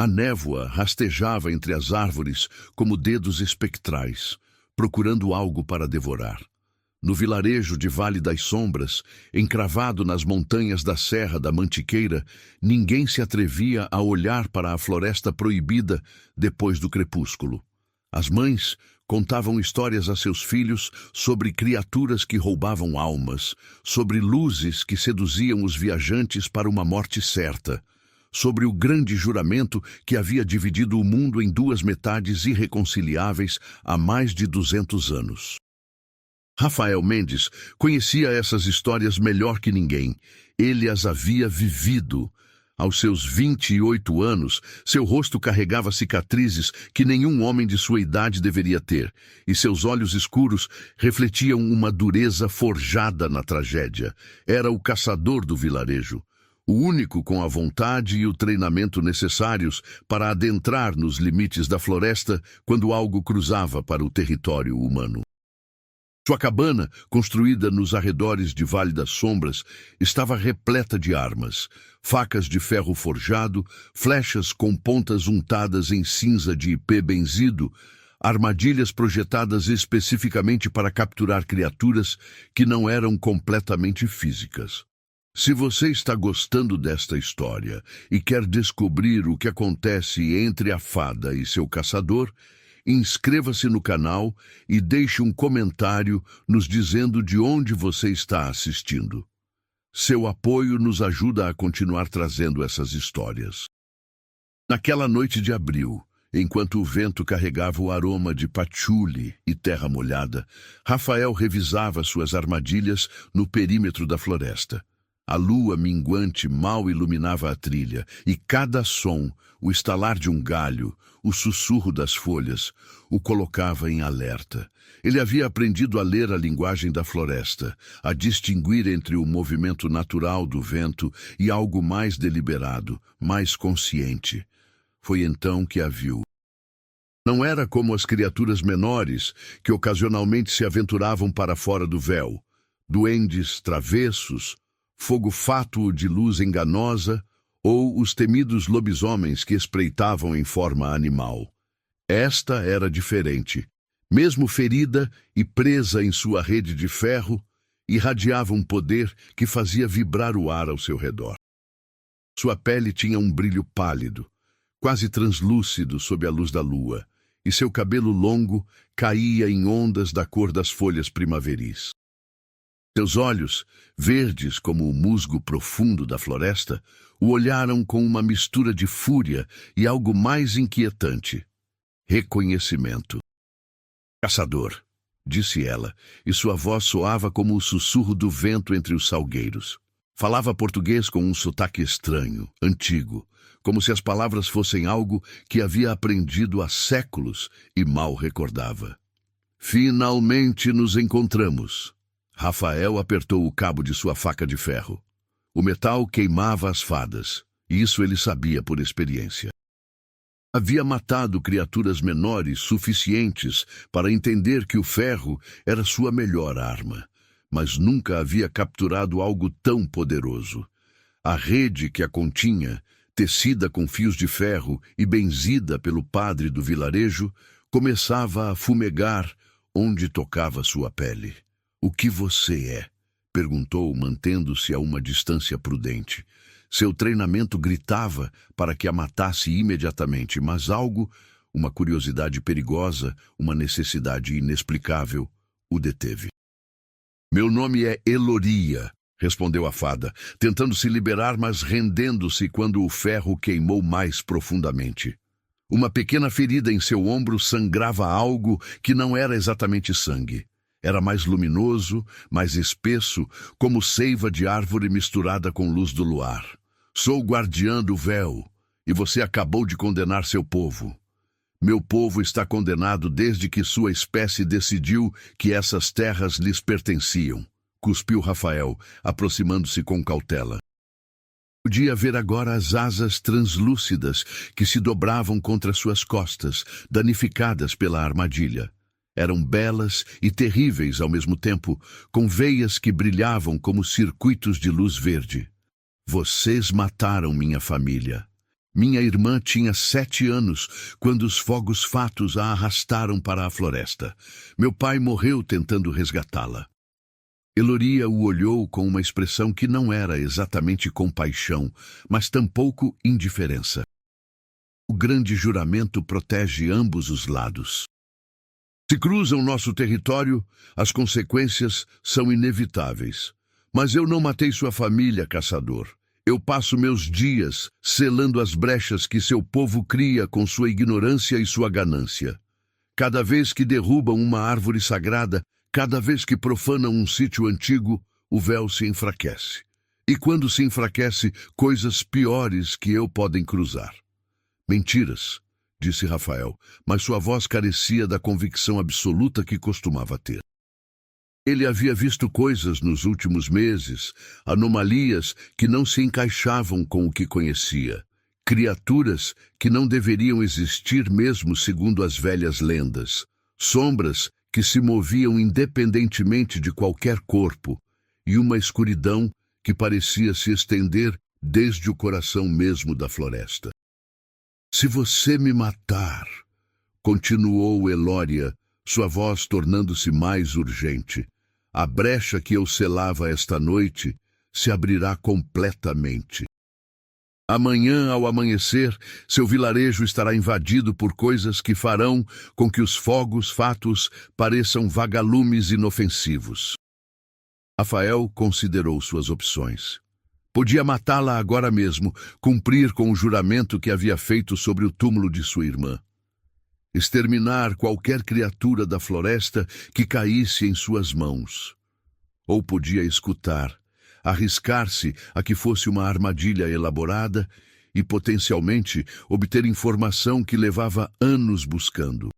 A névoa rastejava entre as árvores como dedos espectrais, procurando algo para devorar. No vilarejo de Vale das Sombras, encravado nas montanhas da Serra da Mantiqueira, ninguém se atrevia a olhar para a floresta proibida depois do crepúsculo. As mães contavam histórias a seus filhos sobre criaturas que roubavam almas, sobre luzes que seduziam os viajantes para uma morte certa, sobre o grande juramento que havia dividido o mundo em duas metades irreconciliáveis há mais de 200 anos. Rafael Mendes conhecia essas histórias melhor que ninguém. Ele as havia vivido. Aos seus 28 anos, seu rosto carregava cicatrizes que nenhum homem de sua idade deveria ter, e seus olhos escuros refletiam uma dureza forjada na tragédia. Era o caçador do vilarejo, o único com a vontade e o treinamento necessários para adentrar nos limites da floresta quando algo cruzava para o território humano. Sua cabana, construída nos arredores de Vale das Sombras, estava repleta de armas, facas de ferro forjado, flechas com pontas untadas em cinza de ipê benzido, armadilhas projetadas especificamente para capturar criaturas que não eram completamente físicas. Se você está gostando desta história e quer descobrir o que acontece entre a fada e seu caçador, inscreva-se no canal e deixe um comentário nos dizendo de onde você está assistindo. Seu apoio nos ajuda a continuar trazendo essas histórias. Naquela noite de abril, enquanto o vento carregava o aroma de patchouli e terra molhada, Rafael revisava suas armadilhas no perímetro da floresta. A lua minguante mal iluminava a trilha, e cada som, o estalar de um galho, o sussurro das folhas, o colocava em alerta. Ele havia aprendido a ler a linguagem da floresta, a distinguir entre o movimento natural do vento e algo mais deliberado, mais consciente. Foi então que a viu. Não era como as criaturas menores que ocasionalmente se aventuravam para fora do véu. Duendes travessos, fogo fátuo de luz enganosa, ou os temidos lobisomens que espreitavam em forma animal. Esta era diferente. Mesmo ferida e presa em sua rede de ferro, irradiava um poder que fazia vibrar o ar ao seu redor. Sua pele tinha um brilho pálido, quase translúcido sob a luz da lua, e seu cabelo longo caía em ondas da cor das folhas primaveris. Seus olhos, verdes como o musgo profundo da floresta, o olharam com uma mistura de fúria e algo mais inquietante: reconhecimento. Caçador, disse ela, e sua voz soava como o sussurro do vento entre os salgueiros. Falava português com um sotaque estranho, antigo, como se as palavras fossem algo que havia aprendido há séculos e mal recordava. Finalmente nos encontramos. Rafael apertou o cabo de sua faca de ferro. O metal queimava as fadas, e isso ele sabia por experiência. Havia matado criaturas menores suficientes para entender que o ferro era sua melhor arma, mas nunca havia capturado algo tão poderoso. A rede que a continha, tecida com fios de ferro e benzida pelo padre do vilarejo, começava a fumegar onde tocava sua pele. "O que você é?", perguntou, mantendo-se a uma distância prudente. Seu treinamento gritava para que a matasse imediatamente, mas algo, uma curiosidade perigosa, uma necessidade inexplicável, o deteve. "Meu nome é Eloria", respondeu a fada, tentando se liberar, mas rendendo-se quando o ferro queimou mais profundamente. Uma pequena ferida em seu ombro sangrava algo que não era exatamente sangue. Era mais luminoso, mais espesso, como seiva de árvore misturada com luz do luar. "Sou guardiã do véu, e você acabou de condenar seu povo. Meu povo está condenado desde que sua espécie decidiu que essas terras lhes pertenciam", cuspiu Rafael, aproximando-se com cautela. Podia ver agora as asas translúcidas que se dobravam contra suas costas, danificadas pela armadilha. Eram belas e terríveis ao mesmo tempo, com veias que brilhavam como circuitos de luz verde. "Vocês mataram minha família. Minha irmã tinha 7 anos quando os fogos fatos a arrastaram para a floresta. Meu pai morreu tentando resgatá-la. Eloria o olhou com uma expressão que não era exatamente compaixão, mas tampouco indiferença. O grande juramento protege ambos os lados. Se cruzam nosso território, as consequências são inevitáveis. Mas eu não matei sua família, caçador. Eu passo meus dias selando as brechas que seu povo cria com sua ignorância e sua ganância. Cada vez que derrubam uma árvore sagrada, cada vez que profanam um sítio antigo, o véu se enfraquece. E quando se enfraquece, coisas piores que eu podem cruzar. Mentiras, disse Rafael, mas sua voz carecia da convicção absoluta que costumava ter. Ele havia visto coisas nos últimos meses, anomalias que não se encaixavam com o que conhecia, criaturas que não deveriam existir mesmo segundo as velhas lendas, sombras que se moviam independentemente de qualquer corpo, e uma escuridão que parecia se estender desde o coração mesmo da floresta. Se você me matar, continuou Elória, sua voz tornando-se mais urgente, a brecha que eu selava esta noite se abrirá completamente. Amanhã, ao amanhecer, seu vilarejo estará invadido por coisas que farão com que os fogos fatos pareçam vagalumes inofensivos. Rafael considerou suas opções. Podia matá-la agora mesmo, cumprir com o juramento que havia feito sobre o túmulo de sua irmã. Exterminar qualquer criatura da floresta que caísse em suas mãos. Ou podia escutar, arriscar-se a que fosse uma armadilha elaborada e, potencialmente, obter informação que levava anos buscando.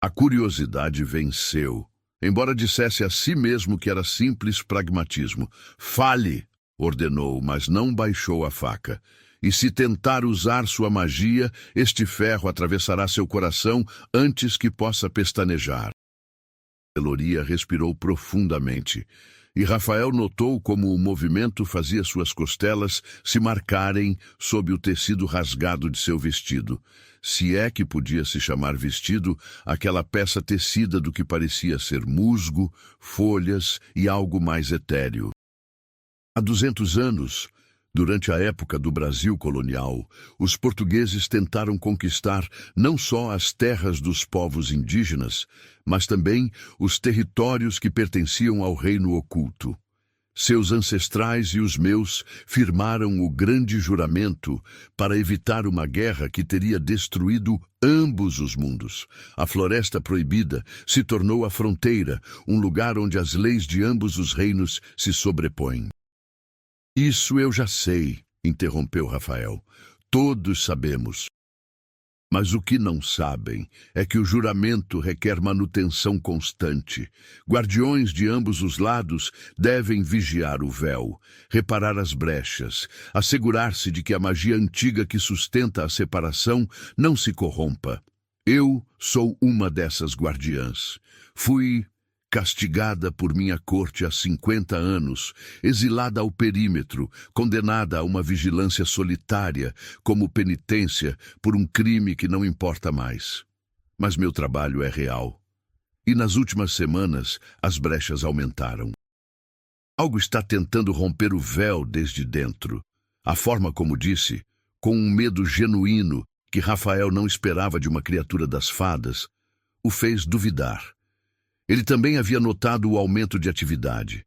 A curiosidade venceu, embora dissesse a si mesmo que era simples pragmatismo. Fale, ordenou, mas não baixou a faca. E se tentar usar sua magia, este ferro atravessará seu coração antes que possa pestanejar. Eloria respirou profundamente, e Rafael notou como o movimento fazia suas costelas se marcarem sob o tecido rasgado de seu vestido, se é que podia se chamar vestido aquela peça tecida do que parecia ser musgo, folhas e algo mais etéreo. Há 200 anos, durante a época do Brasil colonial, os portugueses tentaram conquistar não só as terras dos povos indígenas, mas também os territórios que pertenciam ao reino oculto. Seus ancestrais e os meus firmaram o grande juramento para evitar uma guerra que teria destruído ambos os mundos. A Floresta Proibida se tornou a fronteira, um lugar onde as leis de ambos os reinos se sobrepõem. Isso eu já sei, interrompeu Rafael. Todos sabemos. Mas o que não sabem é que o juramento requer manutenção constante. Guardiões de ambos os lados devem vigiar o véu, reparar as brechas, assegurar-se de que a magia antiga que sustenta a separação não se corrompa. Eu sou uma dessas guardiãs. Fui castigada por minha corte há 50 anos, exilada ao perímetro, condenada a uma vigilância solitária como penitência por um crime que não importa mais. Mas meu trabalho é real. E nas últimas semanas, as brechas aumentaram. Algo está tentando romper o véu desde dentro. A forma como disse, com um medo genuíno que Rafael não esperava de uma criatura das fadas, o fez duvidar. Ele também havia notado o aumento de atividade.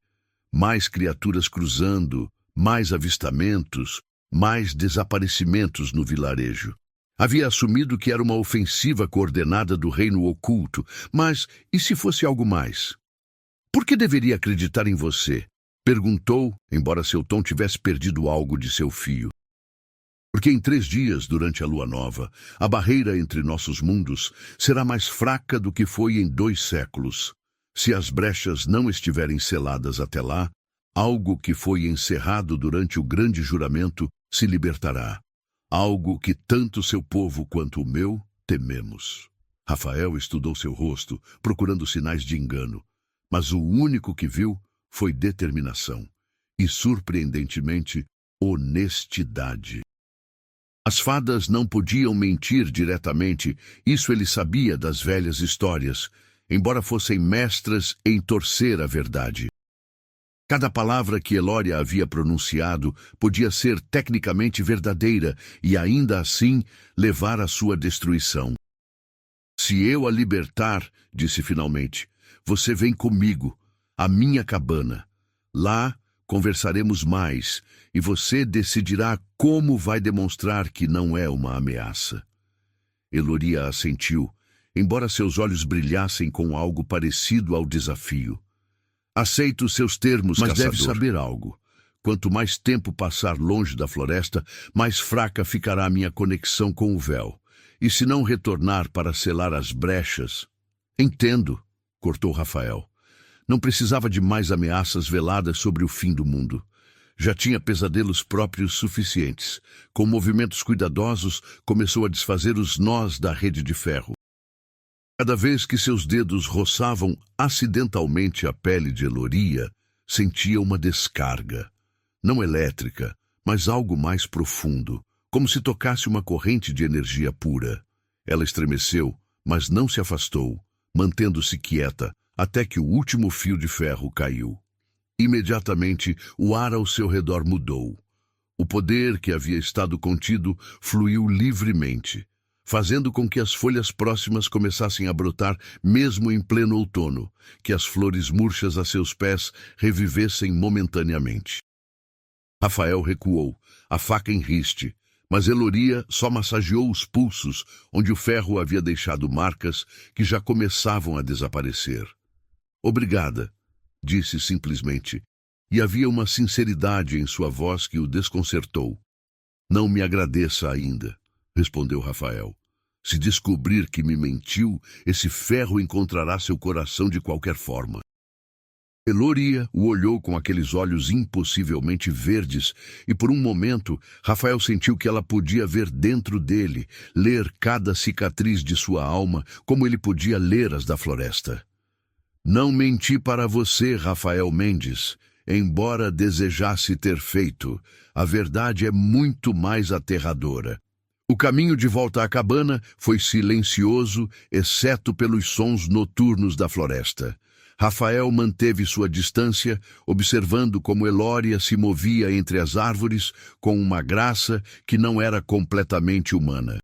Mais criaturas cruzando, mais avistamentos, mais desaparecimentos no vilarejo. Havia assumido que era uma ofensiva coordenada do reino oculto, mas e se fosse algo mais? Por que deveria acreditar em você? Perguntou, embora seu tom tivesse perdido algo de seu fio. Porque em 3 dias, durante a lua nova, a barreira entre nossos mundos será mais fraca do que foi em 2 séculos. Se as brechas não estiverem seladas até lá, algo que foi encerrado durante o grande juramento se libertará. Algo que tanto seu povo quanto o meu tememos. Rafael estudou seu rosto, procurando sinais de engano, mas o único que viu foi determinação e, surpreendentemente, honestidade. As fadas não podiam mentir diretamente, isso ele sabia das velhas histórias, embora fossem mestras em torcer a verdade. Cada palavra que Elória havia pronunciado podia ser tecnicamente verdadeira e, ainda assim, levar à sua destruição. Se eu a libertar, disse finalmente, você vem comigo, à minha cabana. Lá conversaremos mais e você decidirá como vai demonstrar que não é uma ameaça. Eloria assentiu, embora seus olhos brilhassem com algo parecido ao desafio. Aceito seus termos, mas caçador. deve saber algo. Quanto mais tempo passar longe da floresta, mais fraca ficará a minha conexão com o véu. E se não retornar para selar as brechas... Entendo, cortou Rafael. Não precisava de mais ameaças veladas sobre o fim do mundo. Já tinha pesadelos próprios suficientes. Com movimentos cuidadosos, começou a desfazer os nós da rede de ferro. Cada vez que seus dedos roçavam acidentalmente a pele de Eloria, sentia uma descarga. Não elétrica, mas algo mais profundo, como se tocasse uma corrente de energia pura. Ela estremeceu, mas não se afastou, mantendo-se quieta, até que o último fio de ferro caiu. Imediatamente, o ar ao seu redor mudou. O poder que havia estado contido fluiu livremente, fazendo com que as folhas próximas começassem a brotar mesmo em pleno outono, que as flores murchas a seus pés revivessem momentaneamente. Rafael recuou, a faca em riste, mas Eloria só massageou os pulsos, onde o ferro havia deixado marcas que já começavam a desaparecer. Obrigada, disse simplesmente, e havia uma sinceridade em sua voz que o desconcertou. Não me agradeça ainda, respondeu Rafael. Se descobrir que me mentiu, esse ferro encontrará seu coração de qualquer forma. Eloria o olhou com aqueles olhos impossivelmente verdes e por um momento Rafael sentiu que ela podia ver dentro dele, ler cada cicatriz de sua alma como ele podia ler as da floresta. Não menti para você, Rafael Mendes, embora desejasse ter feito. A verdade é muito mais aterradora. O caminho de volta à cabana foi silencioso, exceto pelos sons noturnos da floresta. Rafael manteve sua distância, observando como Elória se movia entre as árvores com uma graça que não era completamente humana.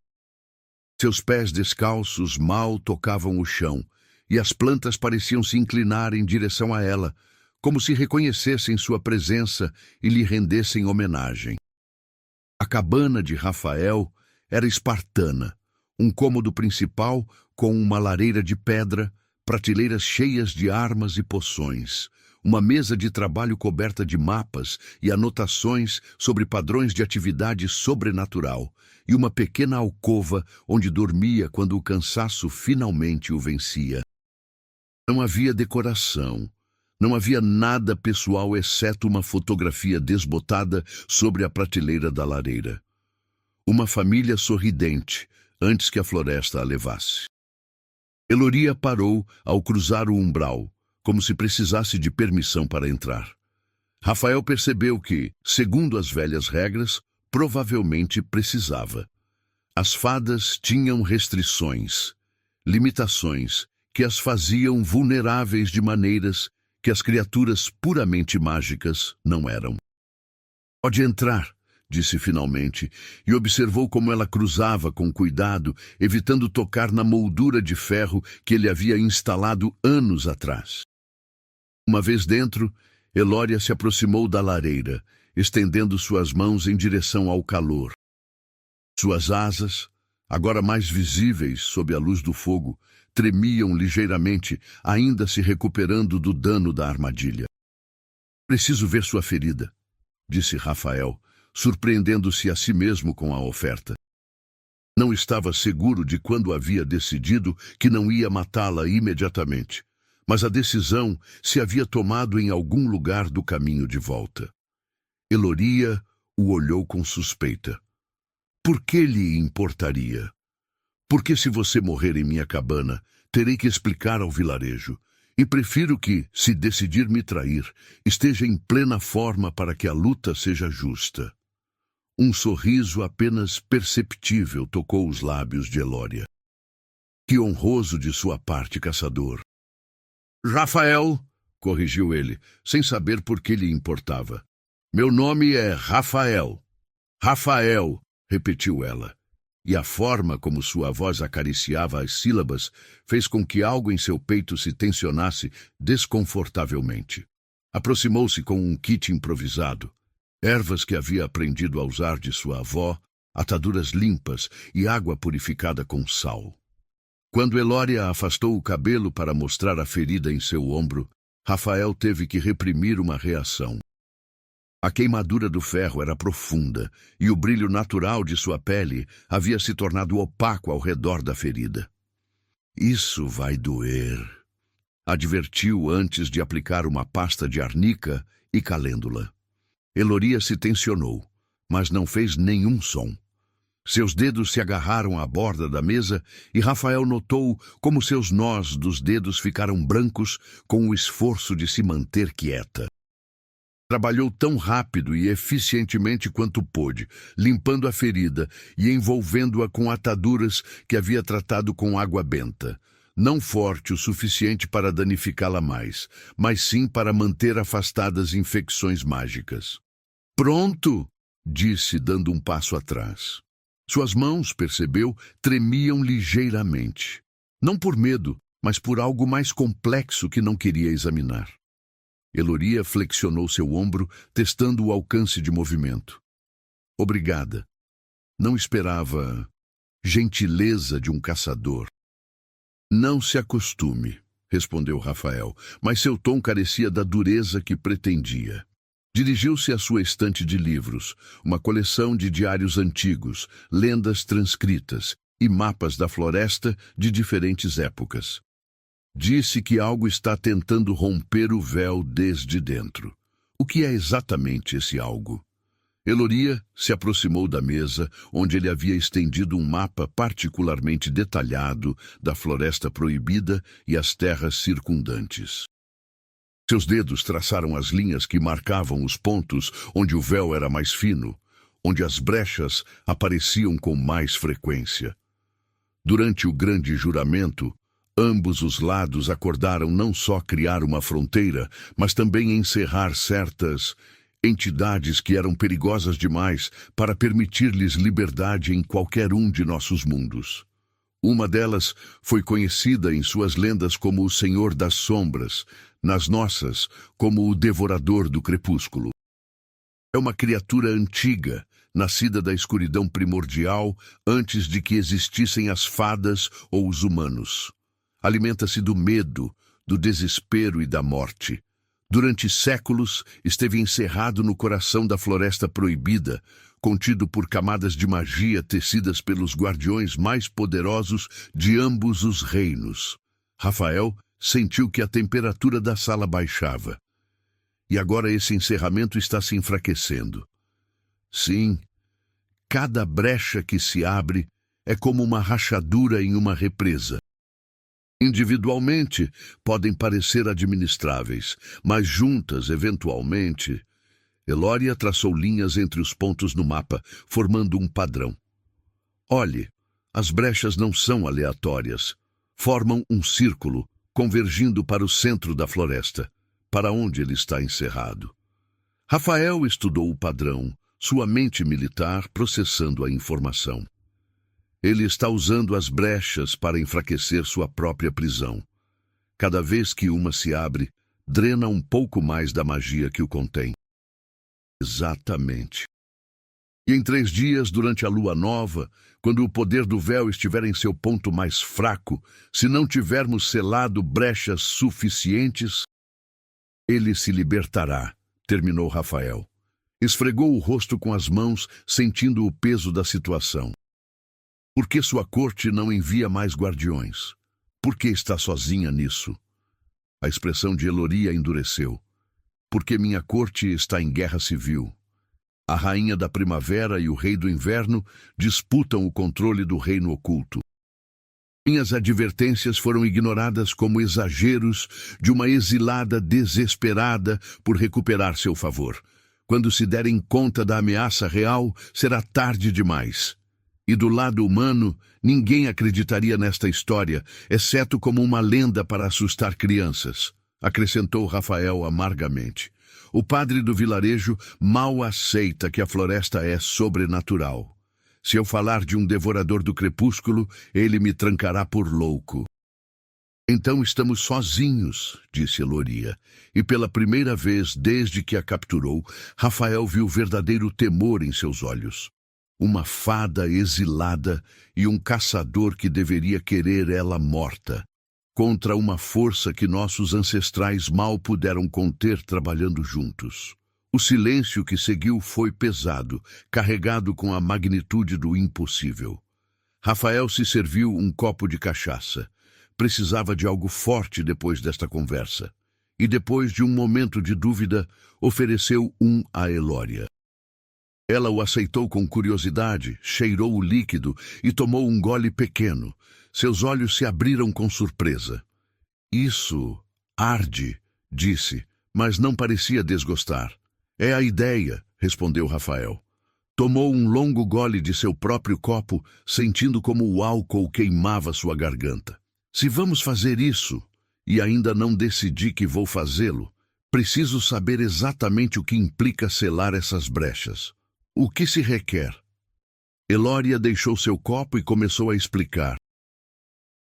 Seus pés descalços mal tocavam o chão, e as plantas pareciam se inclinar em direção a ela, como se reconhecessem sua presença e lhe rendessem homenagem. A cabana de Rafael era espartana, um cômodo principal com uma lareira de pedra, prateleiras cheias de armas e poções, uma mesa de trabalho coberta de mapas e anotações sobre padrões de atividade sobrenatural, e uma pequena alcova onde dormia quando o cansaço finalmente o vencia. Não havia decoração, não havia nada pessoal exceto uma fotografia desbotada sobre a prateleira da lareira. Uma família sorridente, antes que a floresta a levasse. Eloria parou ao cruzar o umbral, como se precisasse de permissão para entrar. Rafael percebeu que, segundo as velhas regras, provavelmente precisava. As fadas tinham restrições, limitações, que as faziam vulneráveis de maneiras que as criaturas puramente mágicas não eram. Pode entrar, disse finalmente, e observou como ela cruzava com cuidado, evitando tocar na moldura de ferro que ele havia instalado anos atrás. Uma vez dentro, Elória se aproximou da lareira, estendendo suas mãos em direção ao calor. Suas asas, agora mais visíveis sob a luz do fogo, tremiam ligeiramente, ainda se recuperando do dano da armadilha. Preciso ver sua ferida, disse Rafael, surpreendendo-se a si mesmo com a oferta. Não estava seguro de quando havia decidido que não ia matá-la imediatamente, mas a decisão se havia tomado em algum lugar do caminho de volta. Eloria o olhou com suspeita. Por que lhe importaria? Porque se você morrer em minha cabana, terei que explicar ao vilarejo, e prefiro que, se decidir me trair, esteja em plena forma para que a luta seja justa. Um sorriso apenas perceptível tocou os lábios de Elória. Que honroso de sua parte, caçador. Rafael, corrigiu ele, sem saber por que lhe importava. Meu nome é Rafael. Rafael, repetiu ela. E a forma como sua voz acariciava as sílabas fez com que algo em seu peito se tensionasse desconfortavelmente. Aproximou-se com um kit improvisado, ervas que havia aprendido a usar de sua avó, ataduras limpas e água purificada com sal. Quando Elória afastou o cabelo para mostrar a ferida em seu ombro, Rafael teve que reprimir uma reação. A queimadura do ferro era profunda e o brilho natural de sua pele havia se tornado opaco ao redor da ferida. Isso vai doer, advertiu antes de aplicar uma pasta de arnica e calêndula. Elória se tensionou, mas não fez nenhum som. Seus dedos se agarraram à borda da mesa e Rafael notou como seus nós dos dedos ficaram brancos com o esforço de se manter quieta. Trabalhou tão rápido e eficientemente quanto pôde, limpando a ferida e envolvendo-a com ataduras que havia tratado com água benta. Não forte o suficiente para danificá-la mais, mas sim para manter afastadas infecções mágicas. Pronto, disse, dando um passo atrás. Suas mãos, percebeu, tremiam ligeiramente. Não por medo, mas por algo mais complexo que não queria examinar. Elória flexionou seu ombro, testando o alcance de movimento. Obrigada. Não esperava gentileza de um caçador. Não se acostume, respondeu Rafael, mas seu tom carecia da dureza que pretendia. Dirigiu-se à sua estante de livros, uma coleção de diários antigos, lendas transcritas e mapas da floresta de diferentes épocas. Disse que algo está tentando romper o véu desde dentro. O que é exatamente esse algo? Elória se aproximou da mesa, onde ele havia estendido um mapa particularmente detalhado da Floresta Proibida e as terras circundantes. Seus dedos traçaram as linhas que marcavam os pontos onde o véu era mais fino, onde as brechas apareciam com mais frequência. Durante o grande juramento, ambos os lados acordaram não só criar uma fronteira, mas também encerrar certas entidades que eram perigosas demais para permitir-lhes liberdade em qualquer um de nossos mundos. Uma delas foi conhecida em suas lendas como o Senhor das Sombras, nas nossas, como o Devorador do Crepúsculo. É uma criatura antiga, nascida da escuridão primordial antes de que existissem as fadas ou os humanos. Alimenta-se do medo, do desespero e da morte. Durante séculos, esteve encerrado no coração da Floresta Proibida, contido por camadas de magia tecidas pelos guardiões mais poderosos de ambos os reinos. Rafael sentiu que a temperatura da sala baixava. E agora esse encerramento está se enfraquecendo. Sim, cada brecha que se abre é como uma rachadura em uma represa. Individualmente, podem parecer administráveis, mas juntas, eventualmente... Elória traçou linhas entre os pontos no mapa, formando um padrão. Olhe, as brechas não são aleatórias. Formam um círculo, convergindo para o centro da floresta, para onde ele está encerrado. Rafael estudou o padrão, sua mente militar processando a informação. Ele está usando as brechas para enfraquecer sua própria prisão. Cada vez que uma se abre, drena um pouco mais da magia que o contém. Exatamente. E em 3 dias, durante a lua nova, quando o poder do véu estiver em seu ponto mais fraco, se não tivermos selado brechas suficientes, ele se libertará, terminou Rafael. Esfregou o rosto com as mãos, sentindo o peso da situação. Por que sua corte não envia mais guardiões? Por que está sozinha nisso? A expressão de Elória endureceu. Porque minha corte está em guerra civil. A rainha da primavera e o rei do inverno disputam o controle do reino oculto. Minhas advertências foram ignoradas como exageros de uma exilada desesperada por recuperar seu favor. Quando se derem conta da ameaça real, será tarde demais. E do lado humano, ninguém acreditaria nesta história, exceto como uma lenda para assustar crianças, acrescentou Rafael amargamente. O padre do vilarejo mal aceita que a floresta é sobrenatural. Se eu falar de um devorador do crepúsculo, ele me trancará por louco. Então estamos sozinhos, disse Eloria, e pela primeira vez desde que a capturou, Rafael viu verdadeiro temor em seus olhos. Uma fada exilada e um caçador que deveria querer ela morta, contra uma força que nossos ancestrais mal puderam conter trabalhando juntos. O silêncio que seguiu foi pesado, carregado com a magnitude do impossível. Rafael se serviu um copo de cachaça. Precisava de algo forte depois desta conversa. E depois de um momento de dúvida, ofereceu um a Eloria. Ela o aceitou com curiosidade, cheirou o líquido e tomou um gole pequeno. Seus olhos se abriram com surpresa. Isso arde, disse, mas não parecia desgostar. É a ideia, respondeu Rafael. Tomou um longo gole de seu próprio copo, sentindo como o álcool queimava sua garganta. Se vamos fazer isso, e ainda não decidi que vou fazê-lo, preciso saber exatamente o que implica selar essas brechas. O que se requer? Eloria deixou seu copo e começou a explicar.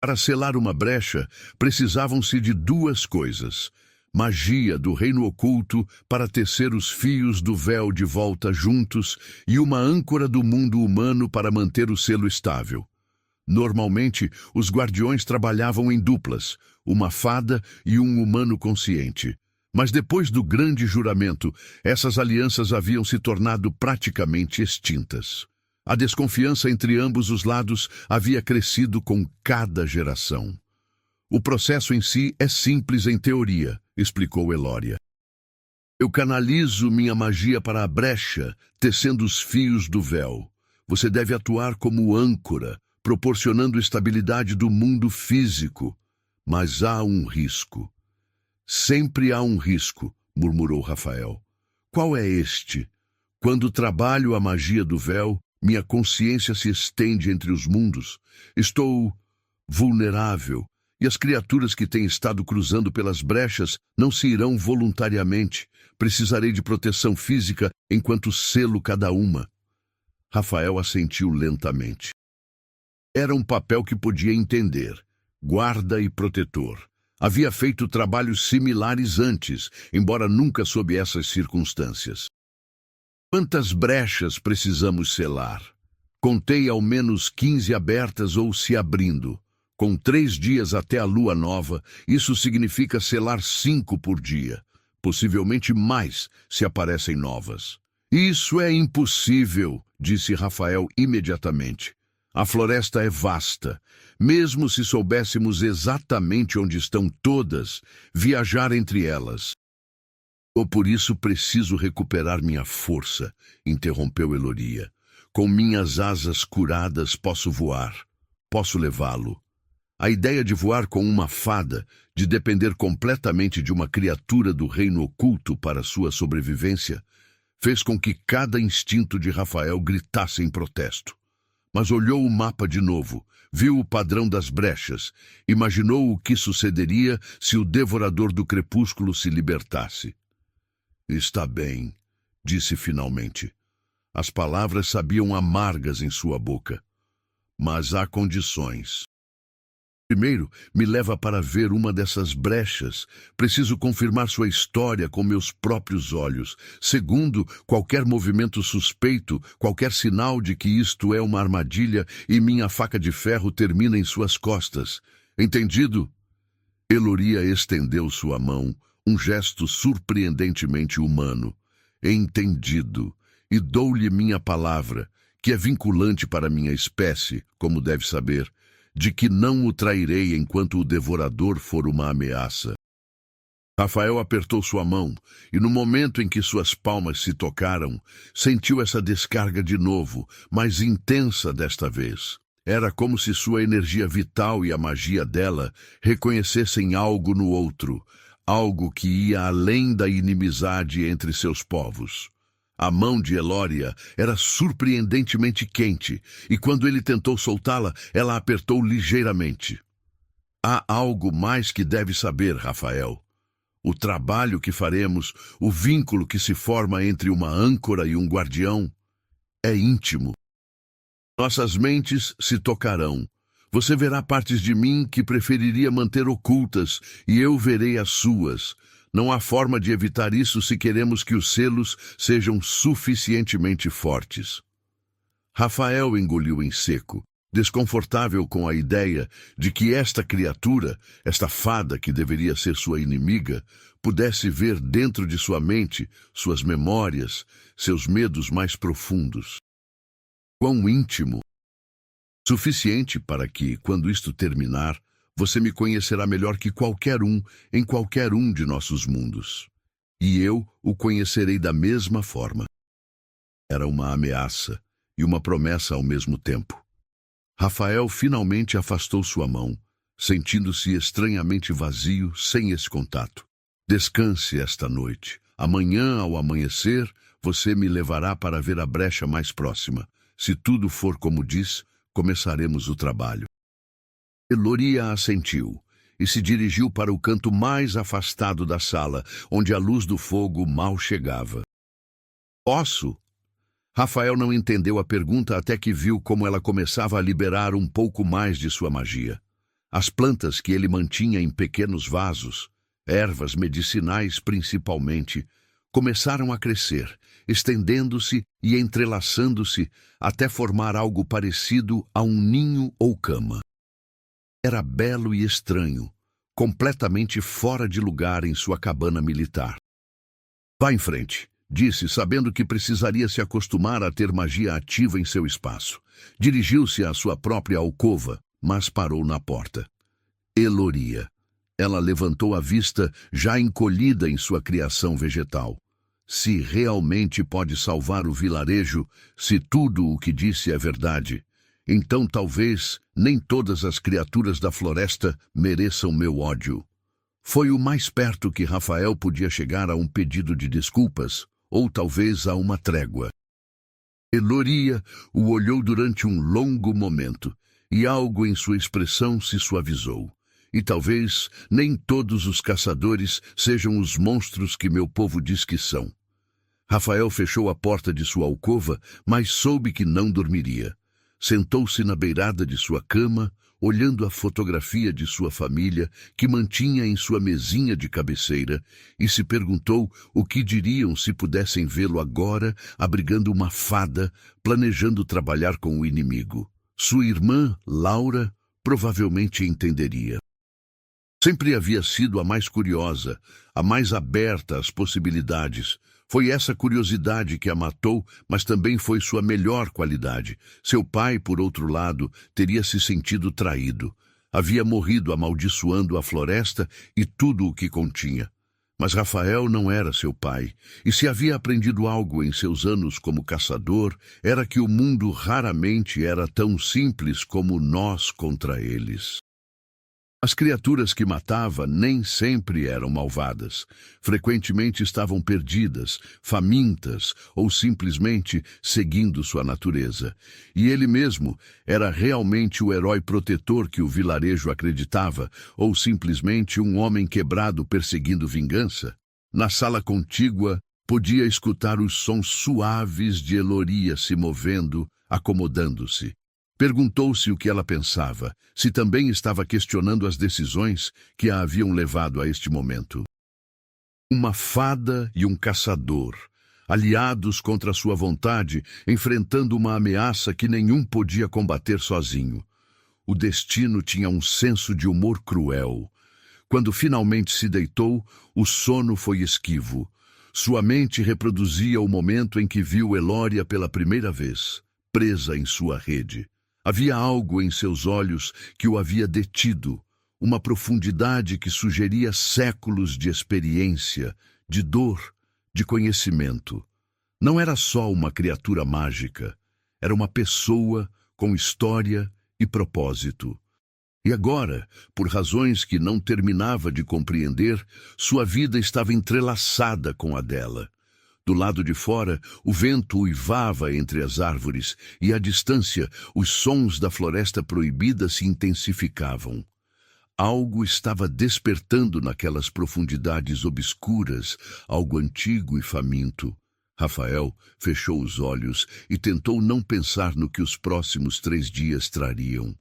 Para selar uma brecha, precisavam-se de duas coisas: magia do reino oculto para tecer os fios do véu de volta juntos e uma âncora do mundo humano para manter o selo estável. Normalmente, os guardiões trabalhavam em duplas, uma fada e um humano consciente. Mas depois do grande juramento, essas alianças haviam se tornado praticamente extintas. A desconfiança entre ambos os lados havia crescido com cada geração. O processo em si é simples em teoria, explicou Eloria. Eu canalizo minha magia para a brecha, tecendo os fios do véu. Você deve atuar como âncora, proporcionando estabilidade do mundo físico. Mas há um risco. Sempre há um risco, murmurou Rafael. Qual é este? Quando trabalho a magia do véu, minha consciência se estende entre os mundos. Estou vulnerável, e as criaturas que têm estado cruzando pelas brechas não se irão voluntariamente. Precisarei de proteção física enquanto selo cada uma. Rafael assentiu lentamente. Era um papel que podia entender. Guarda e protetor. Havia feito trabalhos similares antes, embora nunca sob essas circunstâncias. Quantas brechas precisamos selar? Contei ao menos 15 abertas ou se abrindo. Com 3 dias até a lua nova, isso significa selar 5 por dia. Possivelmente mais, se aparecem novas. Isso é impossível, disse Rafael imediatamente. A floresta é vasta. Mesmo se soubéssemos exatamente onde estão todas, viajar entre elas. Ou por isso preciso recuperar minha força, interrompeu Eloria. Com minhas asas curadas posso voar. Posso levá-lo. A ideia de voar com uma fada, de depender completamente de uma criatura do reino oculto para sua sobrevivência, fez com que cada instinto de Rafael gritasse em protesto. Mas olhou o mapa de novo, viu o padrão das brechas, imaginou o que sucederia se o devorador do crepúsculo se libertasse. Está bem, disse finalmente. As palavras sabiam amargas em sua boca. Mas há condições. Primeiro, me leva para ver uma dessas brechas. Preciso confirmar sua história com meus próprios olhos. Segundo, qualquer movimento suspeito, qualquer sinal de que isto é uma armadilha e minha faca de ferro termina em suas costas. Entendido? Eloria estendeu sua mão, um gesto surpreendentemente humano. Entendido. E dou-lhe minha palavra, que é vinculante para minha espécie, como deve saber, de que não o trairei enquanto o devorador for uma ameaça. Rafael apertou sua mão, e no momento em que suas palmas se tocaram, sentiu essa descarga de novo, mais intensa desta vez. Era como se sua energia vital e a magia dela reconhecessem algo no outro, algo que ia além da inimizade entre seus povos. A mão de Elória era surpreendentemente quente, e quando ele tentou soltá-la, ela apertou ligeiramente. Há algo mais que deve saber, Rafael. O trabalho que faremos, o vínculo que se forma entre uma âncora e um guardião, é íntimo. Nossas mentes se tocarão. Você verá partes de mim que preferiria manter ocultas, e eu verei as suas. Não há forma de evitar isso se queremos que os selos sejam suficientemente fortes. Rafael engoliu em seco, desconfortável com a ideia de que esta criatura, esta fada que deveria ser sua inimiga, pudesse ver dentro de sua mente suas memórias, seus medos mais profundos. Quão íntimo! Suficiente para que, quando isto terminar, você me conhecerá melhor que qualquer um em qualquer um de nossos mundos. E eu o conhecerei da mesma forma. Era uma ameaça e uma promessa ao mesmo tempo. Rafael finalmente afastou sua mão, sentindo-se estranhamente vazio sem esse contato. Descanse esta noite. Amanhã, ao amanhecer, você me levará para ver a brecha mais próxima. Se tudo for como diz, começaremos o trabalho. Elória assentiu e se dirigiu para o canto mais afastado da sala, onde a luz do fogo mal chegava. Posso? Rafael não entendeu a pergunta até que viu como ela começava a liberar um pouco mais de sua magia. As plantas que ele mantinha em pequenos vasos, ervas medicinais principalmente, começaram a crescer, estendendo-se e entrelaçando-se até formar algo parecido a um ninho ou cama. Era belo e estranho, completamente fora de lugar em sua cabana militar. Vá em frente, disse, sabendo que precisaria se acostumar a ter magia ativa em seu espaço. Dirigiu-se à sua própria alcova, mas parou na porta. Elória. Ela levantou a vista, já encolhida em sua criação vegetal. Se realmente pode salvar o vilarejo, se tudo o que disse é verdade, então talvez nem todas as criaturas da floresta mereçam meu ódio. Foi o mais perto que Rafael podia chegar a um pedido de desculpas, ou talvez a uma trégua. Elória o olhou durante um longo momento, e algo em sua expressão se suavizou. E talvez nem todos os caçadores sejam os monstros que meu povo diz que são. Rafael fechou a porta de sua alcova, mas soube que não dormiria. Sentou-se na beirada de sua cama, olhando a fotografia de sua família, que mantinha em sua mesinha de cabeceira, e se perguntou o que diriam se pudessem vê-lo agora, abrigando uma fada, planejando trabalhar com o inimigo. Sua irmã, Laura, provavelmente entenderia. Sempre havia sido a mais curiosa, a mais aberta às possibilidades. Foi essa curiosidade que a matou, mas também foi sua melhor qualidade. Seu pai, por outro lado, teria se sentido traído. Havia morrido amaldiçoando a floresta e tudo o que continha. Mas Rafael não era seu pai, e se havia aprendido algo em seus anos como caçador, era que o mundo raramente era tão simples como nós contra eles. As criaturas que matava nem sempre eram malvadas. Frequentemente estavam perdidas, famintas ou simplesmente seguindo sua natureza. E ele mesmo era realmente o herói protetor que o vilarejo acreditava, ou simplesmente um homem quebrado perseguindo vingança? Na sala contígua, podia escutar os sons suaves de Elória se movendo, acomodando-se. Perguntou-se o que ela pensava, se também estava questionando as decisões que a haviam levado a este momento. Uma fada e um caçador, aliados contra sua vontade, enfrentando uma ameaça que nenhum podia combater sozinho. O destino tinha um senso de humor cruel. Quando finalmente se deitou, o sono foi esquivo. Sua mente reproduzia o momento em que viu Elória pela primeira vez, presa em sua rede. Havia algo em seus olhos que o havia detido, uma profundidade que sugeria séculos de experiência, de dor, de conhecimento. Não era só uma criatura mágica, era uma pessoa com história e propósito. E agora, por razões que não terminava de compreender, sua vida estava entrelaçada com a dela. Do lado de fora, o vento uivava entre as árvores e, à distância, os sons da floresta proibida se intensificavam. Algo estava despertando naquelas profundidades obscuras, algo antigo e faminto. Rafael fechou os olhos e tentou não pensar no que os próximos 3 dias trariam.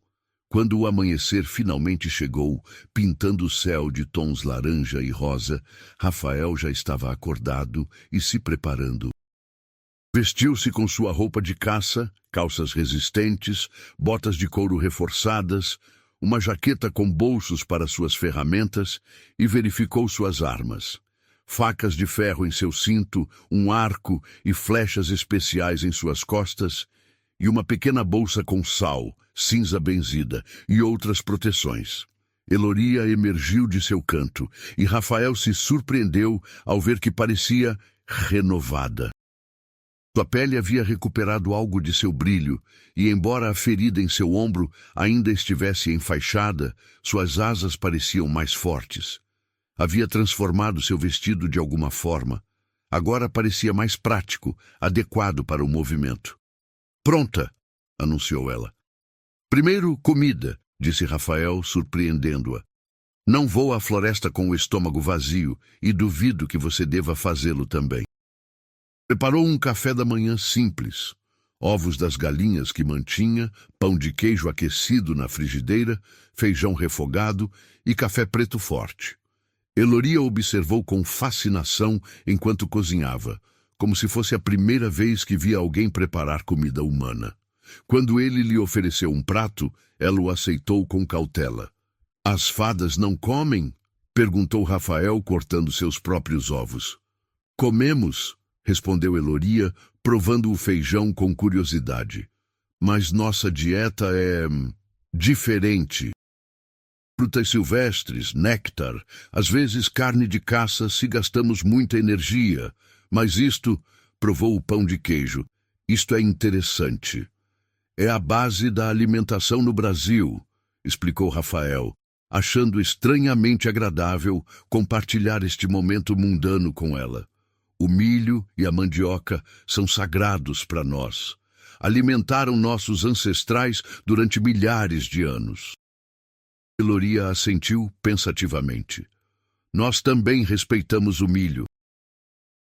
Quando o amanhecer finalmente chegou, pintando o céu de tons laranja e rosa, Rafael já estava acordado e se preparando. Vestiu-se com sua roupa de caça, calças resistentes, botas de couro reforçadas, uma jaqueta com bolsos para suas ferramentas e verificou suas armas. Facas de ferro em seu cinto, um arco e flechas especiais em suas costas, e uma pequena bolsa com sal, cinza benzida e outras proteções. Eloria emergiu de seu canto, e Rafael se surpreendeu ao ver que parecia renovada. Sua pele havia recuperado algo de seu brilho, e embora a ferida em seu ombro ainda estivesse enfaixada, suas asas pareciam mais fortes. Havia transformado seu vestido de alguma forma. Agora parecia mais prático, adequado para o movimento. Pronta, anunciou ela. Primeiro, comida, disse Rafael, surpreendendo-a. Não vou à floresta com o estômago vazio e duvido que você deva fazê-lo também. Preparou um café da manhã simples. Ovos das galinhas que mantinha, pão de queijo aquecido na frigideira, feijão refogado e café preto forte. Eloria observou com fascinação enquanto cozinhava, como se fosse a primeira vez que via alguém preparar comida humana. Quando ele lhe ofereceu um prato, ela o aceitou com cautela. As fadas não comem? Perguntou Rafael, cortando seus próprios ovos. Comemos, respondeu Eloria, provando o feijão com curiosidade. Mas nossa dieta é diferente. Frutas silvestres, néctar, às vezes carne de caça se gastamos muita energia. Mas isto, provou o pão de queijo, isto é interessante. É a base da alimentação no Brasil, explicou Rafael, achando estranhamente agradável compartilhar este momento mundano com ela. O milho e a mandioca são sagrados para nós. Alimentaram nossos ancestrais durante milhares de anos. Eloria assentiu pensativamente. Nós também respeitamos o milho.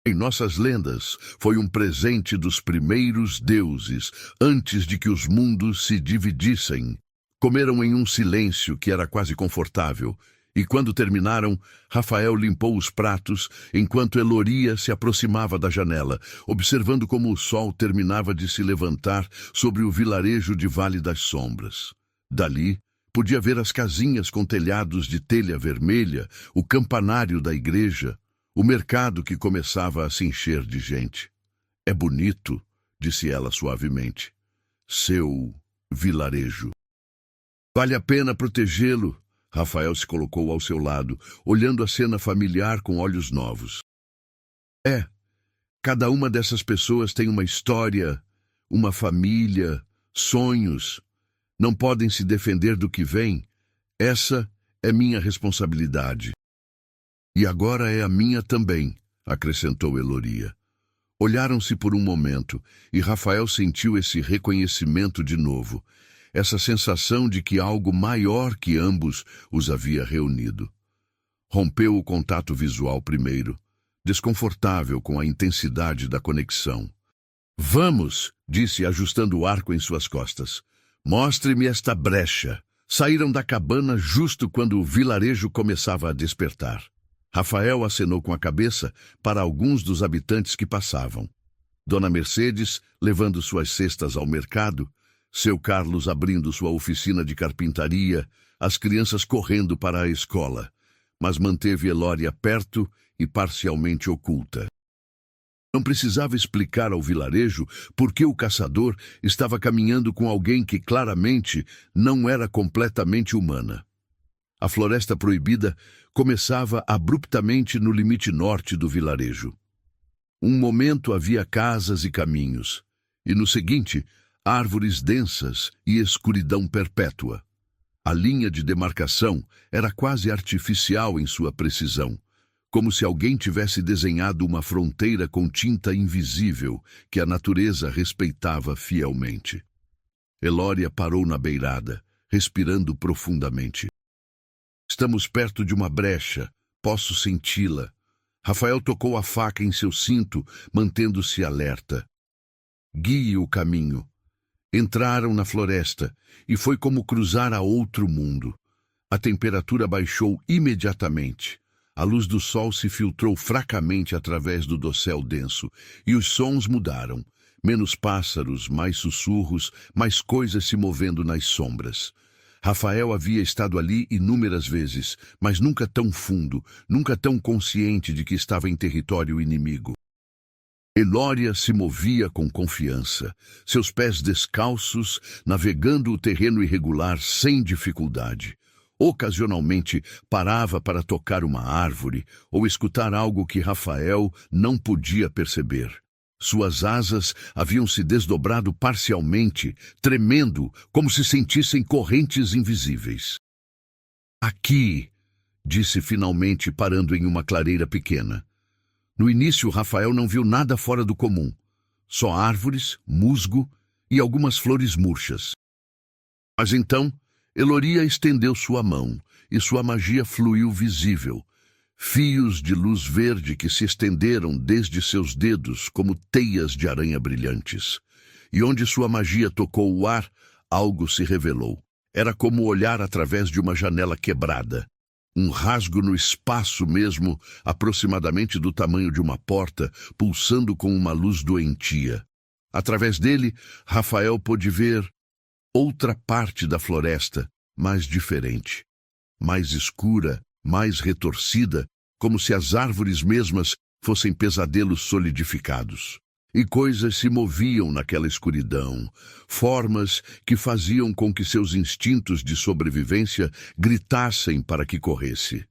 Em nossas lendas, foi um presente dos primeiros deuses, antes de que os mundos se dividissem. Comeram em um silêncio que era quase confortável, e quando terminaram, Rafael limpou os pratos, enquanto Eloria se aproximava da janela, observando como o sol terminava de se levantar sobre o vilarejo de Vale das Sombras. Dali, podia ver as casinhas com telhados de telha vermelha, o campanário da igreja, o mercado que começava a se encher de gente. É bonito, disse ela suavemente. Seu vilarejo. Vale a pena protegê-lo. Rafael se colocou ao seu lado, olhando a cena familiar com olhos novos. Cada uma dessas pessoas tem uma história, uma família, sonhos. Não podem se defender do que vem. Essa é minha responsabilidade. E agora é a minha também, acrescentou Eloria. Olharam-se por um momento, e Rafael sentiu esse reconhecimento de novo, essa sensação de que algo maior que ambos os havia reunido. Rompeu o contato visual primeiro, desconfortável com a intensidade da conexão. Vamos, disse, ajustando o arco em suas costas. Mostre-me esta brecha. Saíram da cabana justo quando o vilarejo começava a despertar. Rafael acenou com a cabeça para alguns dos habitantes que passavam. Dona Mercedes, levando suas cestas ao mercado, seu Carlos abrindo sua oficina de carpintaria, as crianças correndo para a escola, mas manteve Eloria perto e parcialmente oculta. Não precisava explicar ao vilarejo por que o caçador estava caminhando com alguém que claramente não era completamente humana. A floresta proibida começava abruptamente no limite norte do vilarejo. Um momento havia casas e caminhos, e no seguinte, árvores densas e escuridão perpétua. A linha de demarcação era quase artificial em sua precisão, como se alguém tivesse desenhado uma fronteira com tinta invisível que a natureza respeitava fielmente. Elória parou na beirada, respirando profundamente. Estamos perto de uma brecha, posso senti-la. Rafael tocou a faca em seu cinto, mantendo-se alerta. Guie o caminho. Entraram na floresta, e foi como cruzar a outro mundo. A temperatura baixou imediatamente. A luz do sol se filtrou fracamente através do dossel denso, e os sons mudaram. Menos pássaros, mais sussurros, mais coisas se movendo nas sombras. Rafael havia estado ali inúmeras vezes, mas nunca tão fundo, nunca tão consciente de que estava em território inimigo. Elória se movia com confiança, seus pés descalços, navegando o terreno irregular sem dificuldade. Ocasionalmente parava para tocar uma árvore ou escutar algo que Rafael não podia perceber. Suas asas haviam se desdobrado parcialmente, tremendo, como se sentissem correntes invisíveis. Aqui, disse finalmente, parando em uma clareira pequena. No início, Rafael não viu nada fora do comum. Só árvores, musgo e algumas flores murchas. Mas então, Eloria estendeu sua mão, e sua magia fluiu visível. Fios de luz verde que se estenderam desde seus dedos como teias de aranha brilhantes. E onde sua magia tocou o ar, algo se revelou. Era como olhar através de uma janela quebrada. Um rasgo no espaço mesmo, aproximadamente do tamanho de uma porta, pulsando com uma luz doentia. Através dele, Rafael pôde ver outra parte da floresta, mais diferente, mais escura, mais retorcida, como se as árvores mesmas fossem pesadelos solidificados. E coisas se moviam naquela escuridão, formas que faziam com que seus instintos de sobrevivência gritassem para que corresse.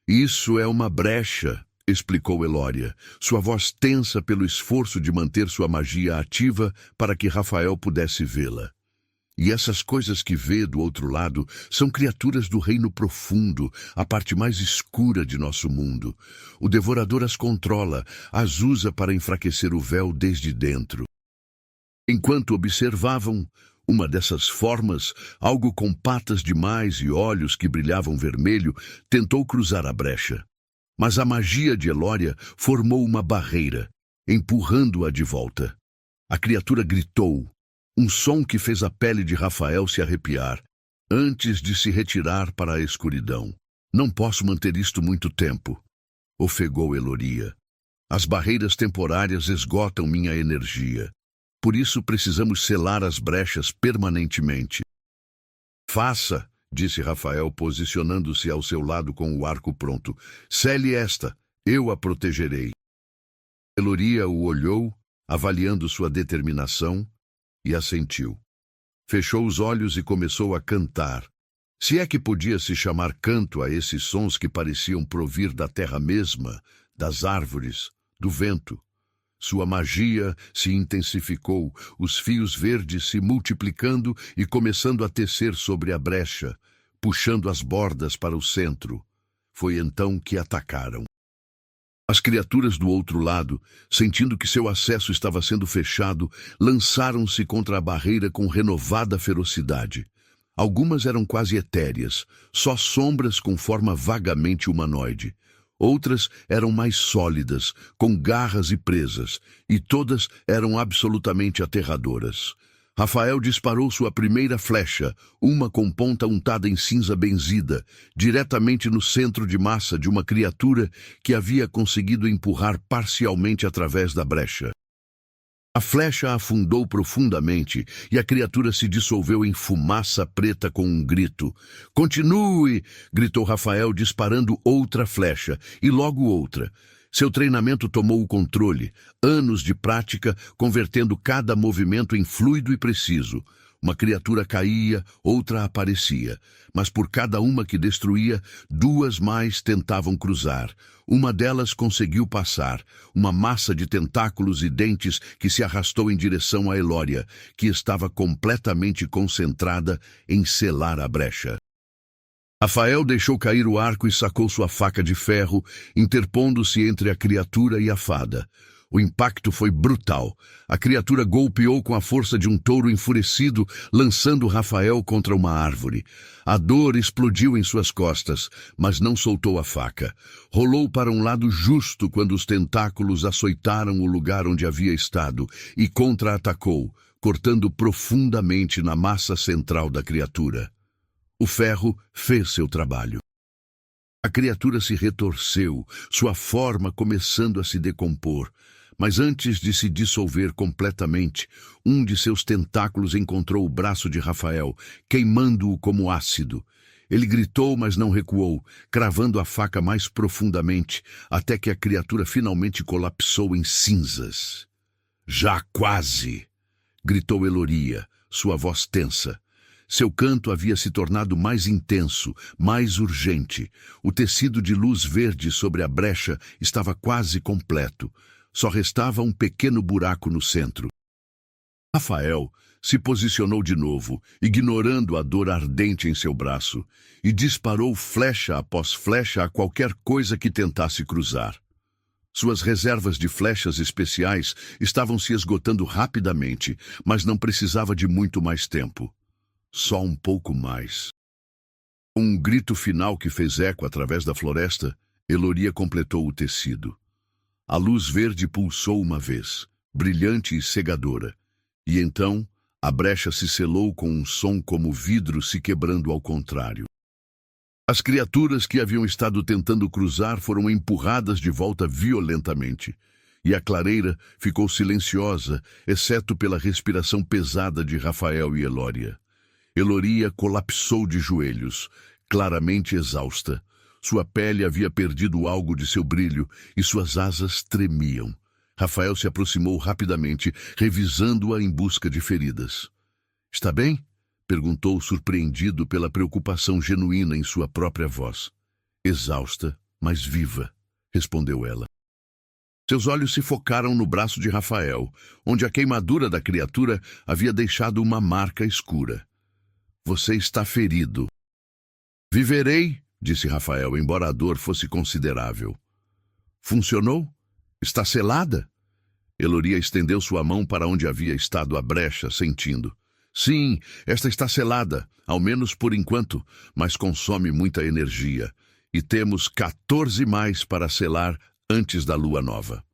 Isso é uma brecha, explicou Elória, sua voz tensa pelo esforço de manter sua magia ativa para que Rafael pudesse vê-la. E essas coisas que vê do outro lado são criaturas do reino profundo, a parte mais escura de nosso mundo. O devorador as controla, as usa para enfraquecer o véu desde dentro. Enquanto observavam, uma dessas formas, algo com patas demais e olhos que brilhavam vermelho, tentou cruzar a brecha. Mas a magia de Elória formou uma barreira, empurrando-a de volta. A criatura gritou. Um som que fez a pele de Rafael se arrepiar, antes de se retirar para a escuridão. Não posso manter isto muito tempo, ofegou Eloria. As barreiras temporárias esgotam minha energia. Por isso precisamos selar as brechas permanentemente. Faça, disse Rafael, posicionando-se ao seu lado com o arco pronto. Cele esta, eu a protegerei. Eloria o olhou, avaliando sua determinação, e assentiu. Fechou os olhos e começou a cantar. Se é que podia se chamar canto a esses sons que pareciam provir da terra mesma, das árvores, do vento. Sua magia se intensificou, os fios verdes se multiplicando e começando a tecer sobre a brecha, puxando as bordas para o centro. Foi então que atacaram. As criaturas do outro lado, sentindo que seu acesso estava sendo fechado, lançaram-se contra a barreira com renovada ferocidade. Algumas eram quase etéreas, só sombras com forma vagamente humanoide. Outras eram mais sólidas, com garras e presas, e todas eram absolutamente aterradoras. Rafael disparou sua primeira flecha, uma com ponta untada em cinza benzida, diretamente no centro de massa de uma criatura que havia conseguido empurrar parcialmente através da brecha. A flecha afundou profundamente e a criatura se dissolveu em fumaça preta com um grito. "Continue!" gritou Rafael, disparando outra flecha, e logo outra. Seu treinamento tomou o controle, anos de prática convertendo cada movimento em fluido e preciso. Uma criatura caía, outra aparecia, mas por cada uma que destruía, duas mais tentavam cruzar. Uma delas conseguiu passar, uma massa de tentáculos e dentes que se arrastou em direção a Elória, que estava completamente concentrada em selar a brecha. Rafael deixou cair o arco e sacou sua faca de ferro, interpondo-se entre a criatura e a fada. O impacto foi brutal. A criatura golpeou com a força de um touro enfurecido, lançando Rafael contra uma árvore. A dor explodiu em suas costas, mas não soltou a faca. Rolou para um lado justo quando os tentáculos açoitaram o lugar onde havia estado e contra-atacou, cortando profundamente na massa central da criatura. O ferro fez seu trabalho. A criatura se retorceu, sua forma começando a se decompor. Mas antes de se dissolver completamente, um de seus tentáculos encontrou o braço de Rafael, queimando-o como ácido. Ele gritou, mas não recuou, cravando a faca mais profundamente, até que a criatura finalmente colapsou em cinzas. Já quase! Gritou Eloria, sua voz tensa. Seu canto havia se tornado mais intenso, mais urgente. O tecido de luz verde sobre a brecha estava quase completo. Só restava um pequeno buraco no centro. Rafael se posicionou de novo, ignorando a dor ardente em seu braço, e disparou flecha após flecha a qualquer coisa que tentasse cruzar. Suas reservas de flechas especiais estavam se esgotando rapidamente, mas não precisava de muito mais tempo. Só um pouco mais. Com um grito final que fez eco através da floresta, Eloria completou o tecido. A luz verde pulsou uma vez, brilhante e cegadora, e então a brecha se selou com um som como vidro se quebrando ao contrário. As criaturas que haviam estado tentando cruzar foram empurradas de volta violentamente, e a clareira ficou silenciosa, exceto pela respiração pesada de Rafael e Eloria. Eloria colapsou de joelhos, claramente exausta. Sua pele havia perdido algo de seu brilho e suas asas tremiam. Rafael se aproximou rapidamente, revisando-a em busca de feridas. — Está bem? Perguntou, surpreendido pela preocupação genuína em sua própria voz. — Exausta, mas viva, respondeu ela. Seus olhos se focaram no braço de Rafael, onde a queimadura da criatura havia deixado uma marca escura. — Você está ferido. — Viverei, disse Rafael, embora a dor fosse considerável. — Funcionou? Está selada? Eloria estendeu sua mão para onde havia estado a brecha, sentindo. — Sim, esta está selada, ao menos por enquanto, mas consome muita energia. E temos 14 mais para selar antes da lua nova.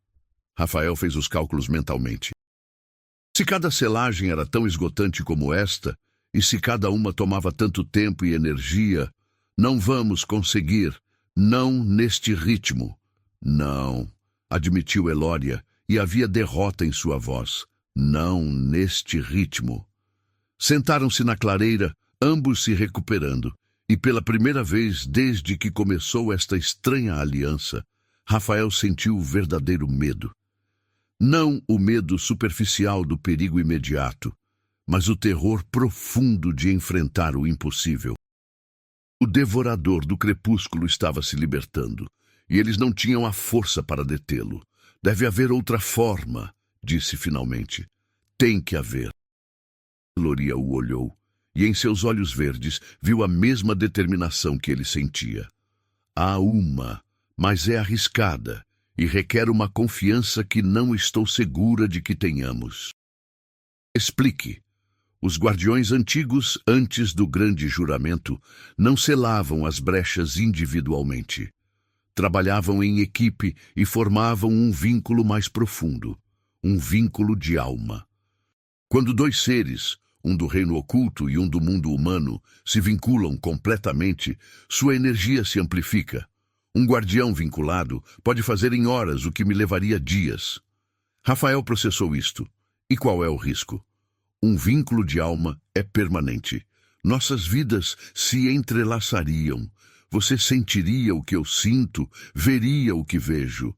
Rafael fez os cálculos mentalmente. Se cada selagem era tão esgotante como esta, e se cada uma tomava tanto tempo e energia, não vamos conseguir, não neste ritmo. Não, admitiu Eloria, e havia derrota em sua voz. Não neste ritmo. Sentaram-se na clareira, ambos se recuperando, e pela primeira vez desde que começou esta estranha aliança, Rafael sentiu o verdadeiro medo. Não o medo superficial do perigo imediato, mas o terror profundo de enfrentar o impossível. O devorador do crepúsculo estava se libertando, e eles não tinham a força para detê-lo. Deve haver outra forma, disse finalmente. Tem que haver. Eloria o olhou, e em seus olhos verdes viu a mesma determinação que ele sentia. Há uma, mas é arriscada, e requer uma confiança que não estou segura de que tenhamos. Explique. Os guardiões antigos, antes do grande juramento, não selavam as brechas individualmente. Trabalhavam em equipe e formavam um vínculo mais profundo, um vínculo de alma. Quando dois seres, um do reino oculto e um do mundo humano, se vinculam completamente, sua energia se amplifica. Um guardião vinculado pode fazer em horas o que me levaria dias. Rafael processou isto. E qual é o risco? Um vínculo de alma é permanente. Nossas vidas se entrelaçariam. Você sentiria o que eu sinto, veria o que vejo.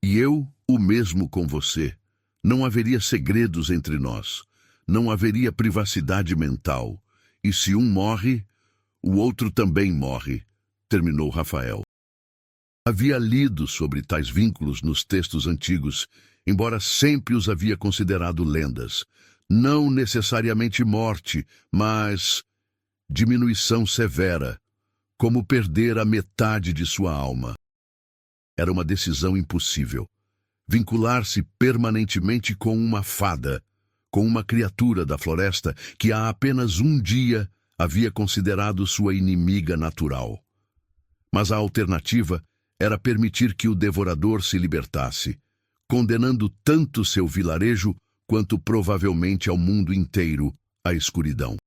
E eu, o mesmo com você. Não haveria segredos entre nós. Não haveria privacidade mental. E se um morre, o outro também morre, terminou Rafael. Havia lido sobre tais vínculos nos textos antigos, embora sempre os havia considerado lendas. Não necessariamente morte, mas diminuição severa. como perder a metade de sua alma. Era uma decisão impossível. Vincular-se permanentemente com uma fada, com uma criatura da floresta que há apenas um dia havia considerado sua inimiga natural. Mas a alternativa era permitir que o devorador se libertasse, condenando tanto seu vilarejo quanto provavelmente ao mundo inteiro à escuridão.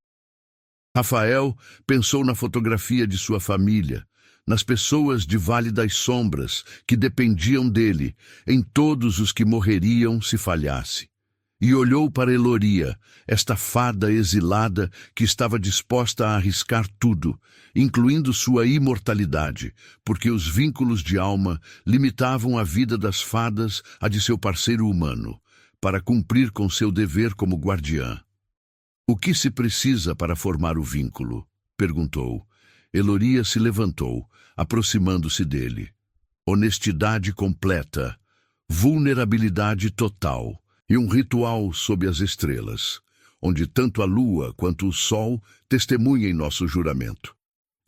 Rafael pensou na fotografia de sua família, nas pessoas de Vale das Sombras que dependiam dele, em todos os que morreriam se falhasse. E olhou para Eloria, esta fada exilada que estava disposta a arriscar tudo, incluindo sua imortalidade, porque os vínculos de alma limitavam a vida das fadas à de seu parceiro humano, para cumprir com seu dever como guardiã. "O que se precisa para formar o vínculo?" perguntou. Eloria se levantou, aproximando-se dele. Honestidade completa, vulnerabilidade total e um ritual sob as estrelas, onde tanto a lua quanto o sol testemunhem nosso juramento.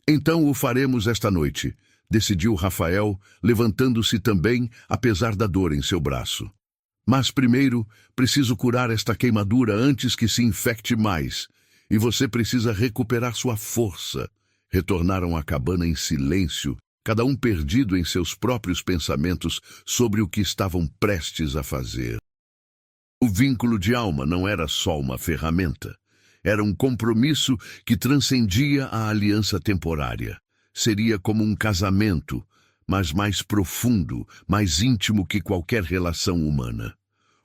"Então o faremos esta noite", decidiu Rafael, levantando-se também, apesar da dor em seu braço. "Mas primeiro, preciso curar esta queimadura antes que se infecte mais, e você precisa recuperar sua força." Retornaram à cabana em silêncio, cada um perdido em seus próprios pensamentos sobre o que estavam prestes a fazer. O vínculo de alma não era só uma ferramenta. Era um compromisso que transcendia a aliança temporária. Seria como um casamento, mas mais profundo, mais íntimo que qualquer relação humana.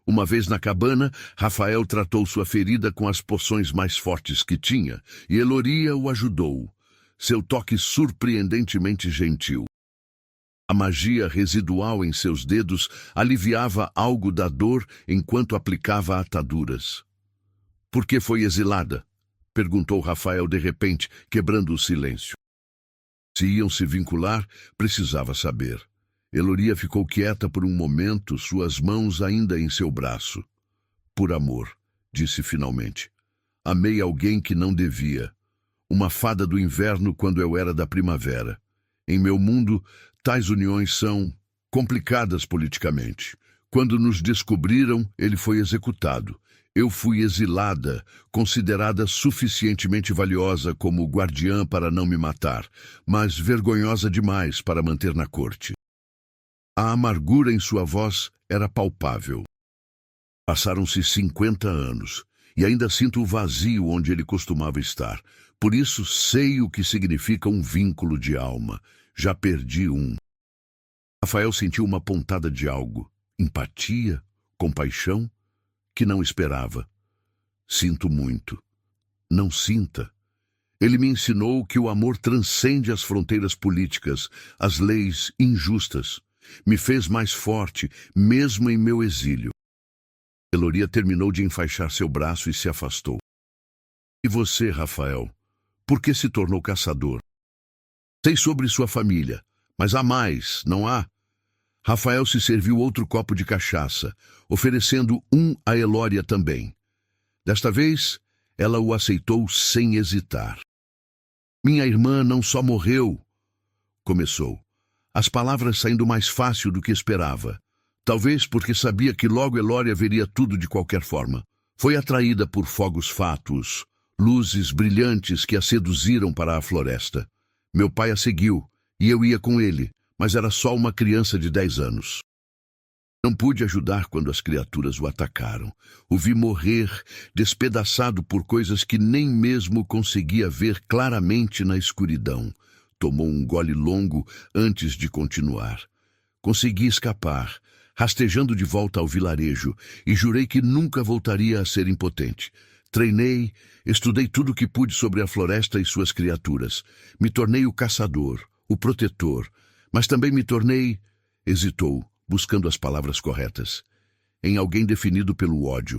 Uma vez na cabana, Rafael tratou sua ferida com as poções mais fortes que tinha, e Eloria o ajudou. Seu toque surpreendentemente gentil. A magia residual em seus dedos aliviava algo da dor enquanto aplicava ataduras. "Por que foi exilada?" perguntou Rafael de repente, quebrando o silêncio. Se iam se vincular, precisava saber. Eloria ficou quieta por um momento, suas mãos ainda em seu braço. "Por amor", disse finalmente. "Amei alguém que não devia. Uma fada do inverno quando eu era da primavera. Em meu mundo, tais uniões são complicadas politicamente. Quando nos descobriram, ele foi executado. Eu fui exilada, considerada suficientemente valiosa como guardiã para não me matar, mas vergonhosa demais para manter na corte." A amargura em sua voz era palpável. "Passaram-se 50 anos, e ainda sinto o vazio onde ele costumava estar. Por isso sei o que significa um vínculo de alma. Já perdi um." Rafael sentiu uma pontada de algo, empatia, compaixão, que não esperava. "Sinto muito." "Não sinta. Ele me ensinou que o amor transcende as fronteiras políticas, as leis injustas. Me fez mais forte, mesmo em meu exílio." Eloria terminou de enfaixar seu braço e se afastou. "E você, Rafael? Por que se tornou caçador?" "Sei sobre sua família, mas há mais, não há?" Rafael se serviu outro copo de cachaça, oferecendo um a Eloria também. Desta vez, ela o aceitou sem hesitar. "Minha irmã não só morreu", começou, as palavras saindo mais fácil do que esperava. Talvez porque sabia que logo Eloria veria tudo de qualquer forma. Foi atraída por fogos fátuos, luzes brilhantes que a seduziram para a floresta. Meu pai a seguiu, e eu ia com ele, mas era só uma criança de 10 anos. Não pude ajudar quando as criaturas o atacaram. O vi morrer, despedaçado por coisas que nem mesmo conseguia ver claramente na escuridão. Tomou um gole longo antes de continuar. Consegui escapar, rastejando de volta ao vilarejo, e jurei que nunca voltaria a ser impotente. Treinei, estudei tudo o que pude sobre a floresta e suas criaturas. Me tornei o caçador, o protetor, mas também me tornei... Hesitou, buscando as palavras corretas. Em alguém definido pelo ódio.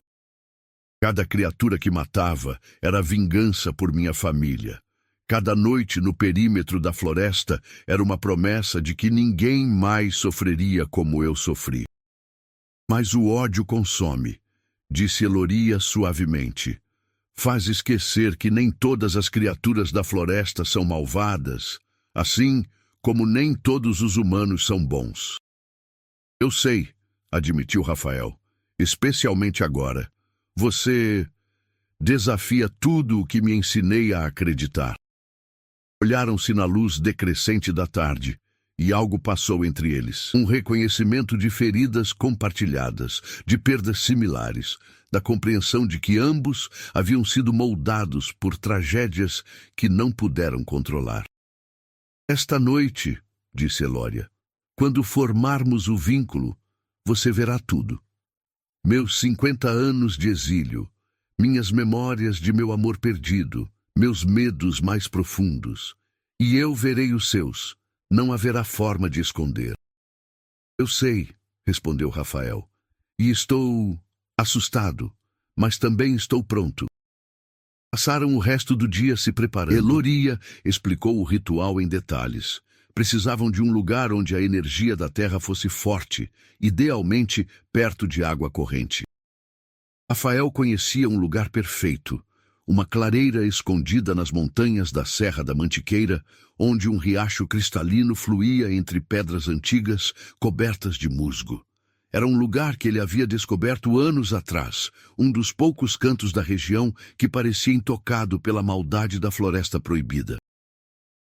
Cada criatura que matava era vingança por minha família. Cada noite no perímetro da floresta era uma promessa de que ninguém mais sofreria como eu sofri. Mas o ódio consome, disse Eloria suavemente. Faz esquecer que nem todas as criaturas da floresta são malvadas. assim como nem todos os humanos são bons. Eu sei, admitiu Rafael, especialmente agora. Você desafia tudo o que me ensinei a acreditar. Olharam-se na luz decrescente da tarde, e algo passou entre eles. Um reconhecimento de feridas compartilhadas, de perdas similares, da compreensão de que ambos haviam sido moldados por tragédias que não puderam controlar. Esta noite, disse Elória, quando formarmos o vínculo, você verá tudo. Meus 50 anos de exílio, minhas memórias de meu amor perdido, meus medos mais profundos, e eu verei os seus. Não haverá forma de esconder. Eu sei, respondeu Rafael, e estou assustado, mas também estou pronto. Passaram o resto do dia se preparando. Elória explicou o ritual em detalhes. Precisavam de um lugar onde a energia da terra fosse forte, idealmente perto de água corrente. Rafael conhecia um lugar perfeito, uma clareira escondida nas montanhas da Serra da Mantiqueira, onde um riacho cristalino fluía entre pedras antigas cobertas de musgo. Era um lugar que ele havia descoberto anos atrás, um dos poucos cantos da região que parecia intocado pela maldade da Floresta Proibida.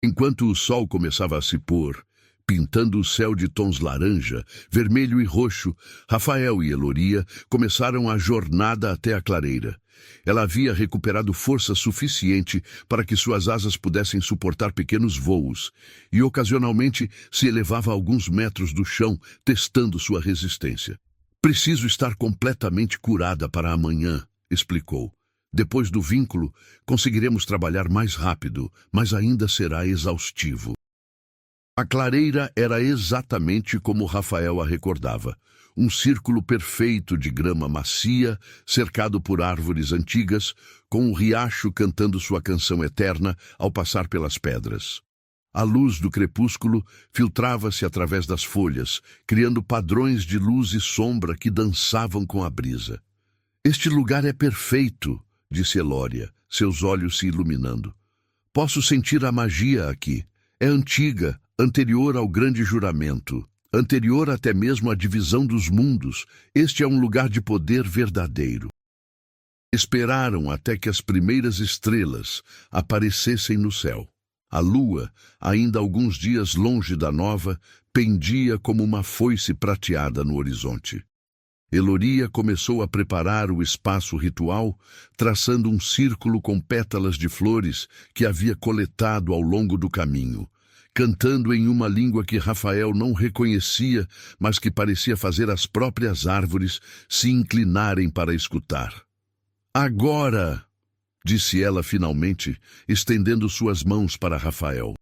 Enquanto o sol começava a se pôr, pintando o céu de tons laranja, vermelho e roxo, Rafael e Elória começaram a jornada até a clareira. Ela havia recuperado força suficiente para que suas asas pudessem suportar pequenos voos, e ocasionalmente se elevava a alguns metros do chão, testando sua resistência. Preciso estar completamente curada para amanhã, explicou. Depois do vínculo, conseguiremos trabalhar mais rápido, mas ainda será exaustivo. A clareira era exatamente como Rafael a recordava. Um círculo perfeito de grama macia, cercado por árvores antigas, com um riacho cantando sua canção eterna ao passar pelas pedras. A luz do crepúsculo filtrava-se através das folhas, criando padrões de luz e sombra que dançavam com a brisa. Este lugar é perfeito, disse Elória, seus olhos se iluminando. Posso sentir a magia aqui. É antiga, anterior ao grande juramento, anterior até mesmo à divisão dos mundos. Este é um lugar de poder verdadeiro. Esperaram até que as primeiras estrelas aparecessem no céu. A lua, ainda alguns dias longe da nova, pendia como uma foice prateada no horizonte. Elória começou a preparar o espaço ritual, traçando um círculo com pétalas de flores que havia coletado ao longo do caminho, cantando em uma língua que Rafael não reconhecia, mas que parecia fazer as próprias árvores se inclinarem para escutar. Agora, disse ela finalmente, estendendo suas mãos para Rafael.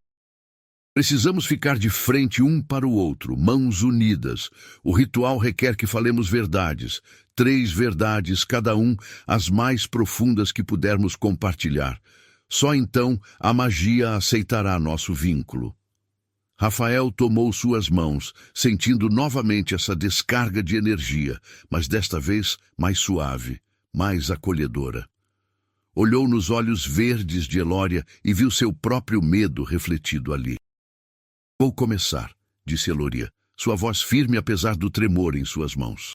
Precisamos ficar de frente um para o outro, mãos unidas. O ritual requer que falemos verdades, 3 verdades, cada um, as mais profundas que pudermos compartilhar. Só então a magia aceitará nosso vínculo. Rafael tomou suas mãos, sentindo novamente essa descarga de energia, mas desta vez mais suave, mais acolhedora. Olhou nos olhos verdes de Elória e viu seu próprio medo refletido ali. Vou começar, disse Elória, sua voz firme apesar do tremor em suas mãos.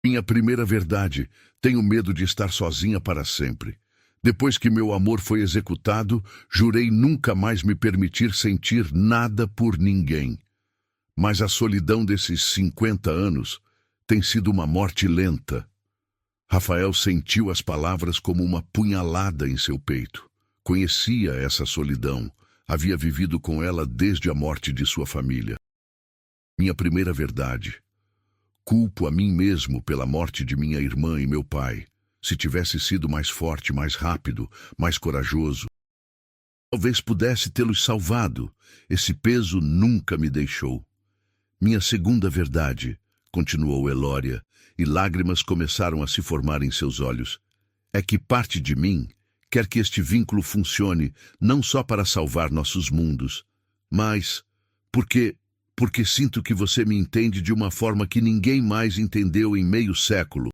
Minha primeira verdade, tenho medo de estar sozinha para sempre. Depois que meu amor foi executado, jurei nunca mais me permitir sentir nada por ninguém. Mas a solidão desses 50 anos tem sido uma morte lenta. Rafael sentiu as palavras como uma punhalada em seu peito. Conhecia essa solidão. Havia vivido com ela desde a morte de sua família. Minha primeira verdade. Culpo a mim mesmo pela morte de minha irmã e meu pai. Se tivesse sido mais forte, mais rápido, mais corajoso, talvez pudesse tê-los salvado. Esse peso nunca me deixou. Minha segunda verdade, continuou Elória, e lágrimas começaram a se formar em seus olhos, é que parte de mim quer que este vínculo funcione não só para salvar nossos mundos, mas porque sinto que você me entende de uma forma que ninguém mais entendeu em meio século.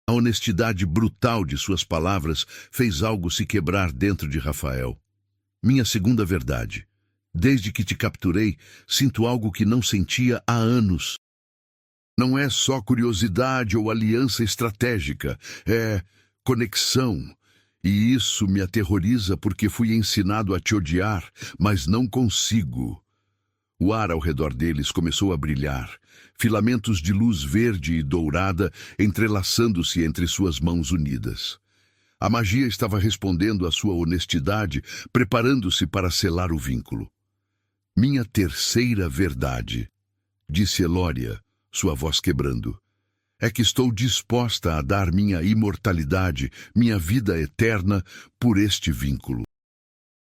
A honestidade brutal de suas palavras fez algo se quebrar dentro de Rafael. Minha segunda verdade. Desde que te capturei, sinto algo que não sentia há anos. Não é só curiosidade ou aliança estratégica, é conexão. E isso me aterroriza porque fui ensinado a te odiar, mas não consigo. O ar ao redor deles começou a brilhar, filamentos de luz verde e dourada entrelaçando-se entre suas mãos unidas. A magia estava respondendo à sua honestidade, preparando-se para selar o vínculo. Minha terceira verdade, disse Elória, sua voz quebrando, é que estou disposta a dar minha imortalidade, minha vida eterna, por este vínculo.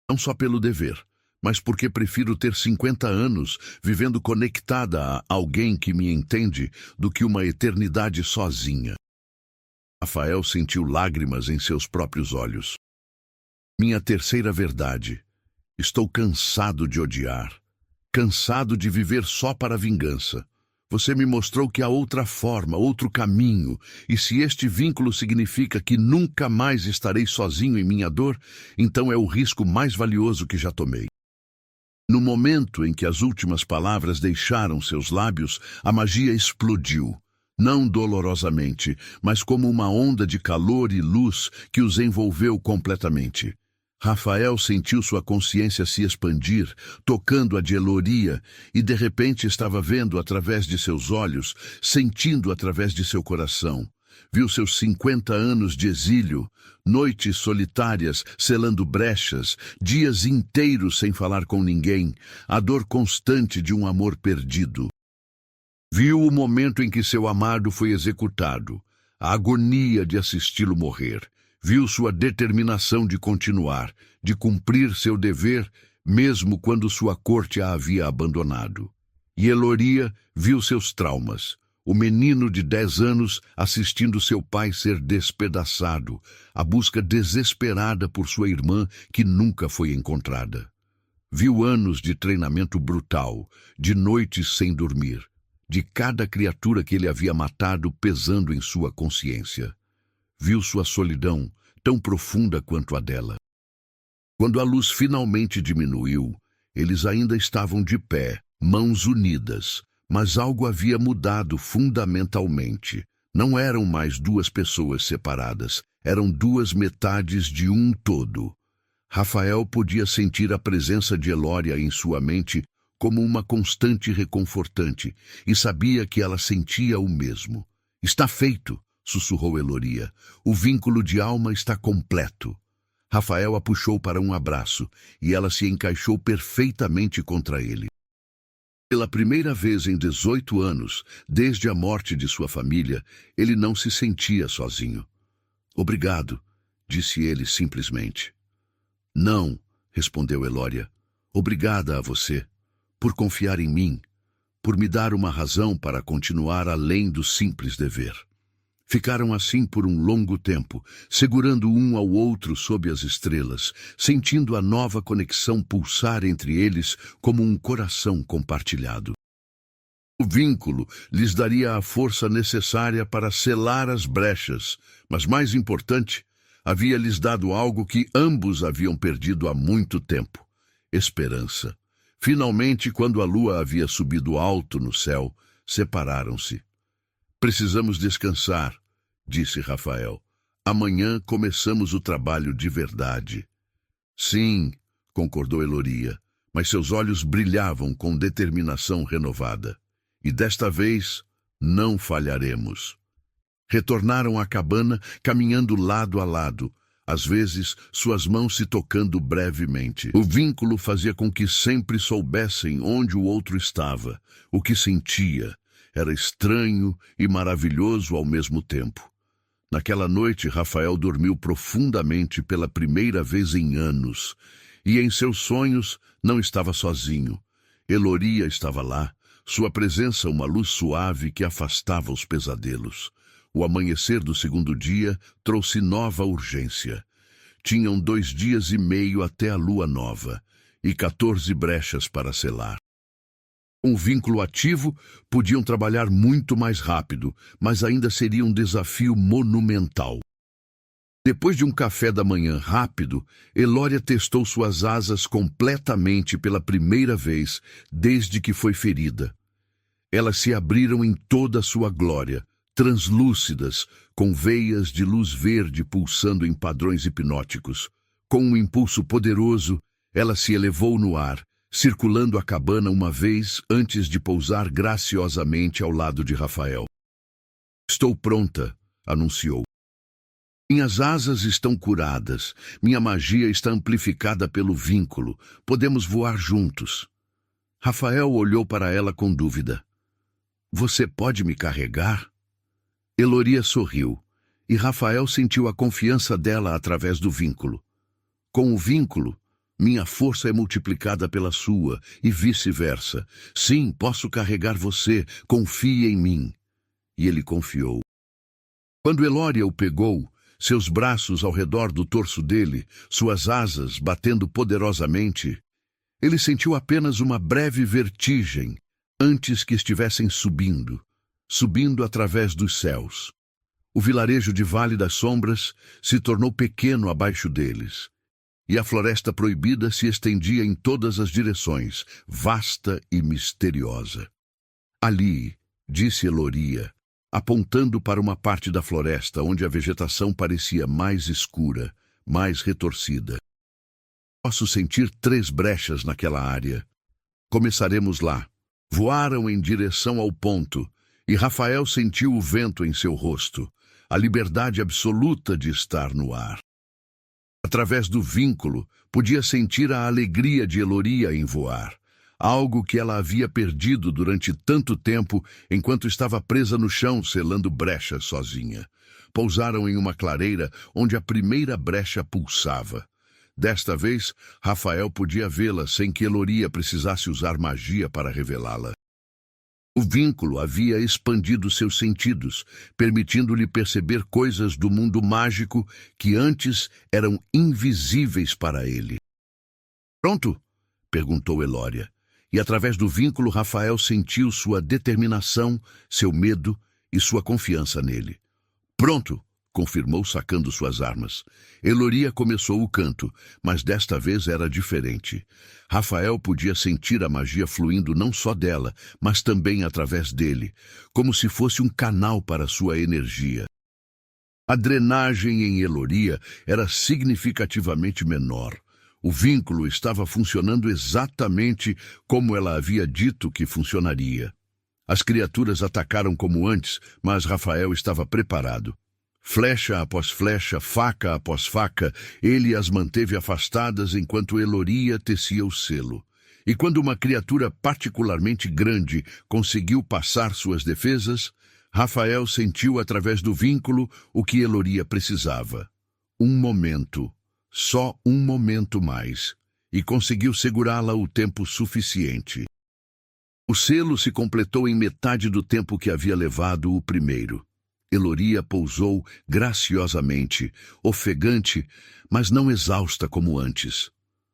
Não só pelo dever, mas porque prefiro ter 50 anos vivendo conectada a alguém que me entende do que uma eternidade sozinha. Rafael sentiu lágrimas em seus próprios olhos. Minha terceira verdade. Estou cansado de odiar. Cansado de viver só para a vingança. Você me mostrou que há outra forma, outro caminho, e se este vínculo significa que nunca mais estarei sozinho em minha dor, então é o risco mais valioso que já tomei. No momento em que as últimas palavras deixaram seus lábios, a magia explodiu. Não dolorosamente, mas como uma onda de calor e luz que os envolveu completamente. Rafael sentiu sua consciência se expandir, tocando a de Eloria, e de repente estava vendo através de seus olhos, sentindo através de seu coração. Viu seus 50 anos de exílio, noites solitárias selando brechas, dias inteiros sem falar com ninguém, a dor constante de um amor perdido. Viu o momento em que seu amado foi executado, a agonia de assisti-lo morrer. Viu sua determinação de continuar, de cumprir seu dever, mesmo quando sua corte a havia abandonado. E Eloria viu seus traumas. O menino de 10 anos assistindo seu pai ser despedaçado, a busca desesperada por sua irmã que nunca foi encontrada. Viu anos de treinamento brutal, de noites sem dormir, de cada criatura que ele havia matado pesando em sua consciência. Viu sua solidão, tão profunda quanto a dela. Quando a luz finalmente diminuiu, eles ainda estavam de pé, mãos unidas, mas algo havia mudado fundamentalmente. Não eram mais duas pessoas separadas, eram duas metades de um todo. Rafael podia sentir a presença de Elória em sua mente como uma constante reconfortante, e sabia que ela sentia o mesmo. Está feito, sussurrou Eloria. O vínculo de alma está completo. Rafael a puxou para um abraço, e ela se encaixou perfeitamente contra ele. Pela primeira vez em 18 anos, desde a morte de sua família, ele não se sentia sozinho. Obrigado, disse ele simplesmente. Não, respondeu Elória. Obrigada a você, por confiar em mim, por me dar uma razão para continuar além do simples dever. Ficaram assim por um longo tempo, segurando um ao outro sob as estrelas, sentindo a nova conexão pulsar entre eles como um coração compartilhado. O vínculo lhes daria a força necessária para selar as brechas, mas mais importante, havia-lhes dado algo que ambos haviam perdido há muito tempo: esperança. Finalmente, quando a lua havia subido alto no céu, separaram-se. Precisamos descansar, disse Rafael. Amanhã começamos o trabalho de verdade. Sim, concordou Eloria, mas seus olhos brilhavam com determinação renovada. E desta vez não falharemos. Retornaram à cabana, caminhando lado a lado, às vezes suas mãos se tocando brevemente. O vínculo fazia com que sempre soubessem onde o outro estava, o que sentia. Era estranho e maravilhoso ao mesmo tempo. Naquela noite, Rafael dormiu profundamente pela primeira vez em anos, e em seus sonhos não estava sozinho. Eloria estava lá, sua presença uma luz suave que afastava os pesadelos. O amanhecer do segundo dia trouxe nova urgência. Tinham 2 dias e meio até a lua nova, e 14 brechas para selar. Um vínculo ativo, podiam trabalhar muito mais rápido, mas ainda seria um desafio monumental. Depois de um café da manhã rápido, Elória testou suas asas completamente pela primeira vez desde que foi ferida. Elas se abriram em toda a sua glória, translúcidas, com veias de luz verde pulsando em padrões hipnóticos. Com um impulso poderoso, ela se elevou no ar, circulando a cabana uma vez antes de pousar graciosamente ao lado de Rafael. "Estou pronta", anunciou. "Minhas asas estão curadas, minha magia está amplificada pelo vínculo, podemos voar juntos." Rafael olhou para ela com dúvida. "Você pode me carregar?" Eloria sorriu, e Rafael sentiu a confiança dela através do vínculo. "Com o vínculo, minha força é multiplicada pela sua, e vice-versa. Sim, posso carregar você, confie em mim." E ele confiou. Quando Elória o pegou, seus braços ao redor do torso dele, suas asas batendo poderosamente, ele sentiu apenas uma breve vertigem antes que estivessem subindo através dos céus. O vilarejo de Vale das Sombras se tornou pequeno abaixo deles, e a floresta proibida se estendia em todas as direções, vasta e misteriosa. "Ali", disse Eloria, apontando para uma parte da floresta onde a vegetação parecia mais escura, mais retorcida. "Posso sentir 3 brechas naquela área. Começaremos lá." Voaram em direção ao ponto, e Rafael sentiu o vento em seu rosto, a liberdade absoluta de estar no ar. Através do vínculo, podia sentir a alegria de Eloria em voar, algo que ela havia perdido durante tanto tempo enquanto estava presa no chão, selando brechas sozinha. Pousaram em uma clareira onde a primeira brecha pulsava. Desta vez, Rafael podia vê-la sem que Eloria precisasse usar magia para revelá-la. O vínculo havia expandido seus sentidos, permitindo-lhe perceber coisas do mundo mágico que antes eram invisíveis para ele. "Pronto?" perguntou Elória. E através do vínculo, Rafael sentiu sua determinação, seu medo e sua confiança nele. "Pronto!" confirmou, sacando suas armas. Eloria começou o canto, mas desta vez era diferente. Rafael podia sentir a magia fluindo não só dela, mas também através dele, como se fosse um canal para sua energia. A drenagem em Eloria era significativamente menor. O vínculo estava funcionando exatamente como ela havia dito que funcionaria. As criaturas atacaram como antes, mas Rafael estava preparado. Flecha após flecha, faca após faca, ele as manteve afastadas enquanto Eloria tecia o selo. E quando uma criatura particularmente grande conseguiu passar suas defesas, Rafael sentiu através do vínculo o que Eloria precisava. Um momento, só um momento mais, e conseguiu segurá-la o tempo suficiente. O selo se completou em metade do tempo que havia levado o primeiro. Eloria pousou graciosamente, ofegante, mas não exausta como antes.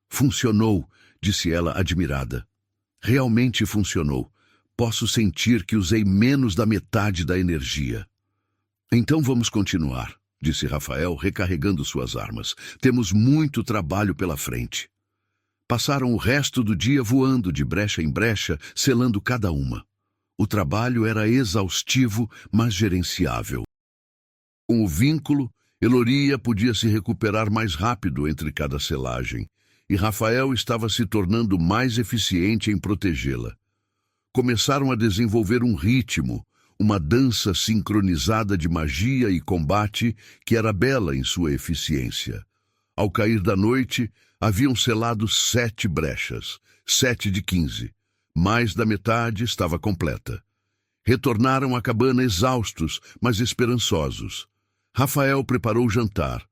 "Funcionou", disse ela admirada. "Realmente funcionou. Posso sentir que usei menos da metade da energia." "Então vamos continuar", disse Rafael, recarregando suas armas. "Temos muito trabalho pela frente." Passaram o resto do dia voando de brecha em brecha, selando cada uma. O trabalho era exaustivo, mas gerenciável. Com o vínculo, Eloria podia se recuperar mais rápido entre cada selagem, e Rafael estava se tornando mais eficiente em protegê-la. Começaram a desenvolver um ritmo, uma dança sincronizada de magia e combate que era bela em sua eficiência. Ao cair da noite, haviam selado 7 brechas, 7 de 15. Mais da metade estava completa. Retornaram à cabana exaustos, mas esperançosos. Rafael preparou o jantar,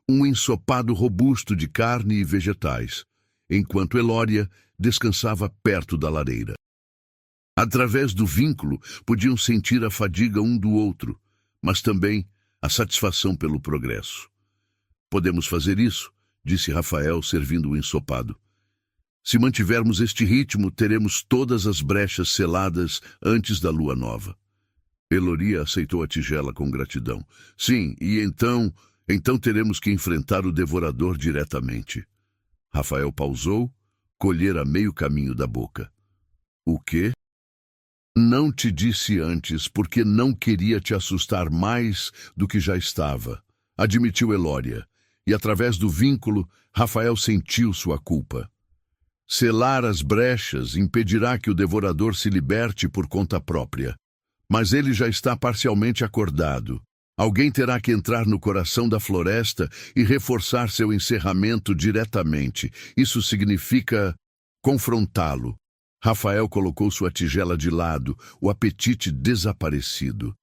um ensopado robusto de carne e vegetais, enquanto Eloria descansava perto da lareira. Através do vínculo, podiam sentir a fadiga um do outro, mas também a satisfação pelo progresso. "Podemos fazer isso", disse Rafael, servindo o ensopado. "Se mantivermos este ritmo, teremos todas as brechas seladas antes da lua nova." Eloria aceitou a tigela com gratidão. "Sim, e então..." Então teremos que enfrentar o devorador diretamente. Rafael pausou, colhera meio caminho da boca. O quê? Não te disse antes porque não queria te assustar mais do que já estava, admitiu Elória, e através do vínculo, Rafael sentiu sua culpa. Selar as brechas impedirá que o devorador se liberte por conta própria. Mas ele já está parcialmente acordado. Alguém terá que entrar no coração da floresta e reforçar seu encerramento diretamente. Isso significa confrontá-lo. Rafael colocou sua tigela de lado, o apetite desaparecido.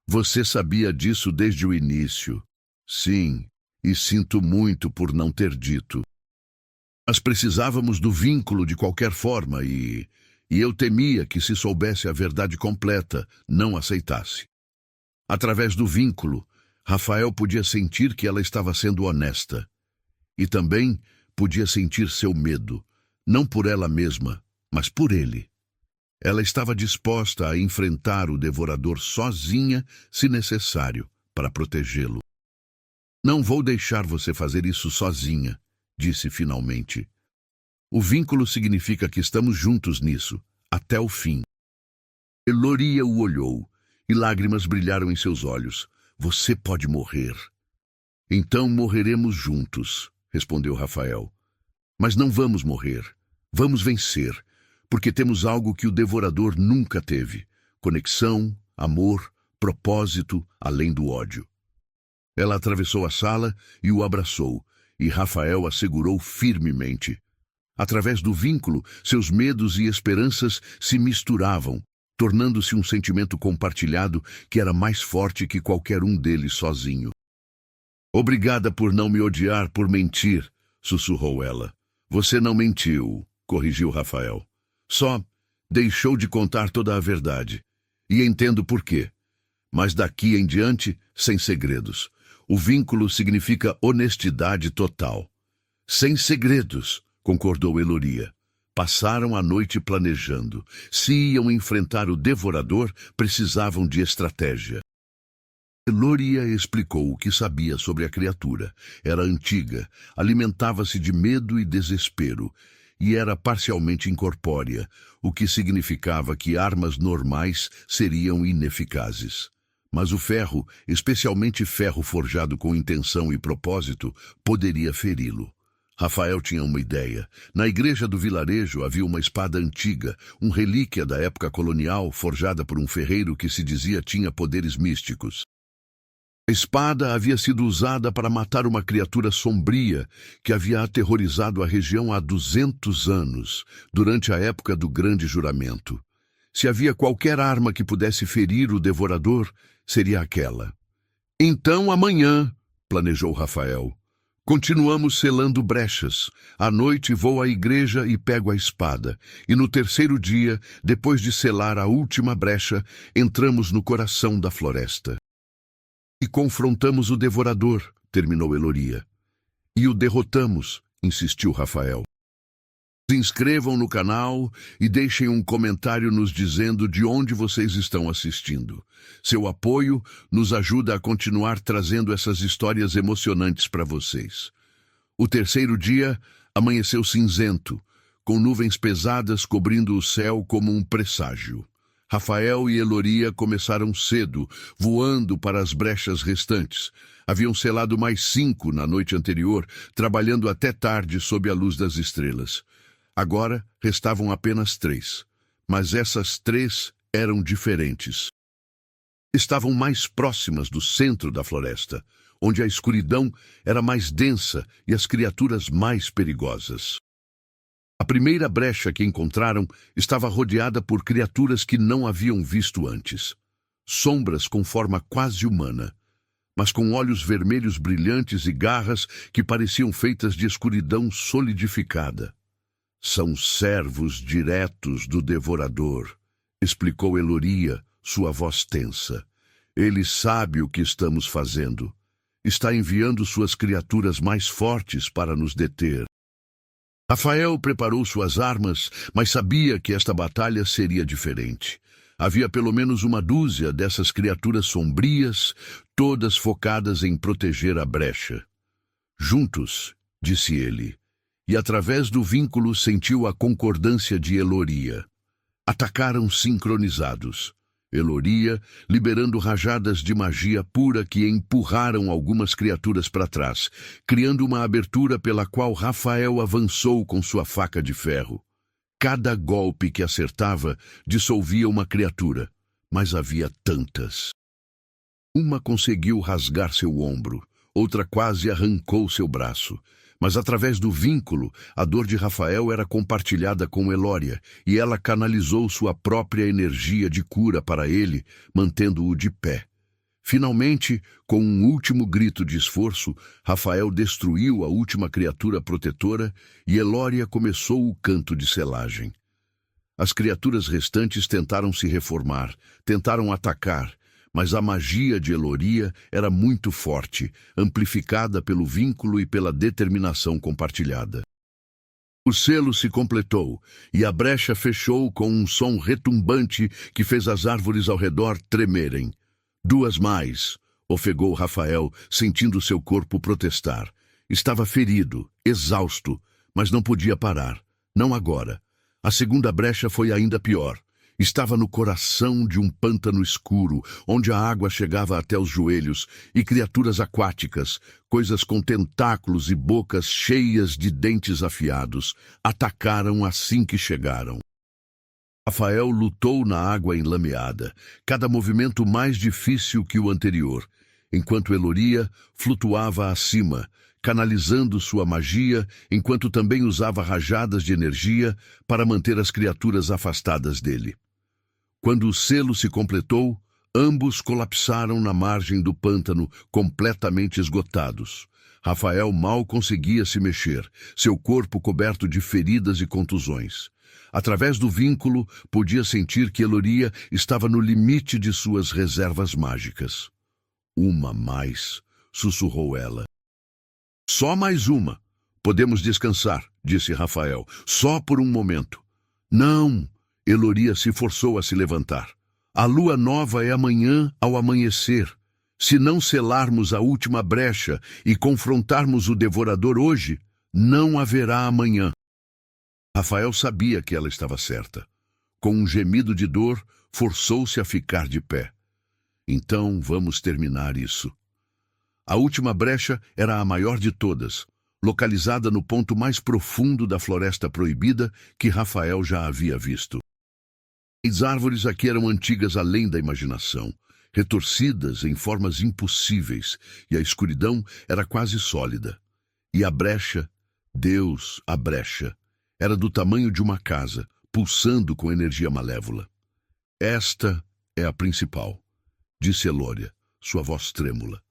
Você sabia disso desde o início. Sim, e sinto muito por não ter dito. Mas precisávamos do vínculo de qualquer forma e eu temia que, se soubesse a verdade completa, não aceitasse. Através do vínculo, Rafael podia sentir que ela estava sendo honesta. E também podia sentir seu medo, não por ela mesma, mas por ele. Ela estava disposta a enfrentar o devorador sozinha, se necessário, para protegê-lo. Não vou deixar você fazer isso sozinha, disse finalmente. O vínculo significa que estamos juntos nisso, até o fim. Elória o olhou, e lágrimas brilharam em seus olhos. Você pode morrer. Então morreremos juntos, respondeu Rafael. Mas não vamos morrer. Vamos vencer, porque temos algo que o devorador nunca teve: conexão, amor, propósito, além do ódio. Ela atravessou a sala e o abraçou, e Rafael a segurou firmemente. Através do vínculo, seus medos e esperanças se misturavam, tornando-se um sentimento compartilhado que era mais forte que qualquer um deles sozinho. Obrigada por não me odiar por mentir, sussurrou ela. Você não mentiu, corrigiu Rafael. Só deixou de contar toda a verdade. E entendo por quê. Mas daqui em diante, sem segredos. O vínculo significa honestidade total. Sem segredos, concordou Elória. Passaram a noite planejando. Se iam enfrentar o devorador, precisavam de estratégia. Elória explicou o que sabia sobre a criatura. Era antiga, alimentava-se de medo e desespero, e era parcialmente incorpórea, o que significava que armas normais seriam ineficazes. Mas o ferro, especialmente ferro forjado com intenção e propósito, poderia feri-lo. Rafael tinha uma ideia. Na igreja do vilarejo havia uma espada antiga, relíquia da época colonial, forjada por um ferreiro que se dizia tinha poderes místicos. A espada havia sido usada para matar uma criatura sombria que havia aterrorizado a região há 200 anos, durante a época do Grande Juramento. Se havia qualquer arma que pudesse ferir o devorador, seria aquela. Então amanhã, planejou Rafael. Continuamos selando brechas. À noite vou à igreja e pego a espada. E no terceiro dia, depois de selar a última brecha, entramos no coração da floresta. E confrontamos o devorador, terminou Elória. E o derrotamos, insistiu Rafael. Se inscrevam no canal e deixem um comentário nos dizendo de onde vocês estão assistindo. Seu apoio nos ajuda a continuar trazendo essas histórias emocionantes para vocês. O terceiro dia amanheceu cinzento, com nuvens pesadas cobrindo o céu como um presságio. Rafael e Elória começaram cedo, voando para as brechas restantes. Haviam selado mais 5 na noite anterior, trabalhando até tarde sob a luz das estrelas. Agora restavam apenas 3, mas essas 3 eram diferentes. Estavam mais próximas do centro da floresta, onde a escuridão era mais densa e as criaturas mais perigosas. A primeira brecha que encontraram estava rodeada por criaturas que não haviam visto antes. Sombras com forma quase humana, mas com olhos vermelhos brilhantes e garras que pareciam feitas de escuridão solidificada. São servos diretos do devorador, explicou Elória, sua voz tensa. Ele sabe o que estamos fazendo. Está enviando suas criaturas mais fortes para nos deter. Rafael preparou suas armas, mas sabia que esta batalha seria diferente. Havia pelo menos uma dúzia dessas criaturas sombrias, todas focadas em proteger a brecha. Juntos, disse ele, e através do vínculo sentiu a concordância de Eloria. Atacaram sincronizados. Eloria, liberando rajadas de magia pura que empurraram algumas criaturas para trás, criando uma abertura pela qual Rafael avançou com sua faca de ferro. Cada golpe que acertava dissolvia uma criatura, mas havia tantas. Uma conseguiu rasgar seu ombro, outra quase arrancou seu braço. Mas através do vínculo, a dor de Rafael era compartilhada com Eloria, e ela canalizou sua própria energia de cura para ele, mantendo-o de pé. Finalmente, com um último grito de esforço, Rafael destruiu a última criatura protetora e Eloria começou o canto de selagem. As criaturas restantes tentaram se reformar, tentaram atacar, mas a magia de Eloria era muito forte, amplificada pelo vínculo e pela determinação compartilhada. O selo se completou, e a brecha fechou com um som retumbante que fez as árvores ao redor tremerem. 2 mais, ofegou Rafael, sentindo seu corpo protestar. Estava ferido, exausto, mas não podia parar. Não agora. A segunda brecha foi ainda pior. Estava no coração de um pântano escuro, onde a água chegava até os joelhos, e criaturas aquáticas, coisas com tentáculos e bocas cheias de dentes afiados, atacaram assim que chegaram. Rafael lutou na água enlameada, cada movimento mais difícil que o anterior, enquanto Eloria flutuava acima, canalizando sua magia, enquanto também usava rajadas de energia para manter as criaturas afastadas dele. Quando o selo se completou, ambos colapsaram na margem do pântano, completamente esgotados. Rafael mal conseguia se mexer, seu corpo coberto de feridas e contusões. Através do vínculo, podia sentir que Eloria estava no limite de suas reservas mágicas. 1 mais, sussurrou ela. Só mais uma. Podemos descansar, disse Rafael, só por um momento. Não! Eloria se forçou a se levantar. A lua nova é amanhã ao amanhecer. Se não selarmos a última brecha e confrontarmos o devorador hoje, não haverá amanhã. Rafael sabia que ela estava certa. Com um gemido de dor, forçou-se a ficar de pé. Então vamos terminar isso. A última brecha era a maior de todas, localizada no ponto mais profundo da Floresta Proibida que Rafael já havia visto. As árvores aqui eram antigas além da imaginação, retorcidas em formas impossíveis, e a escuridão era quase sólida. E a brecha, Deus, a brecha, era do tamanho de uma casa, pulsando com energia malévola. Esta é a principal, disse Eloria, sua voz trêmula.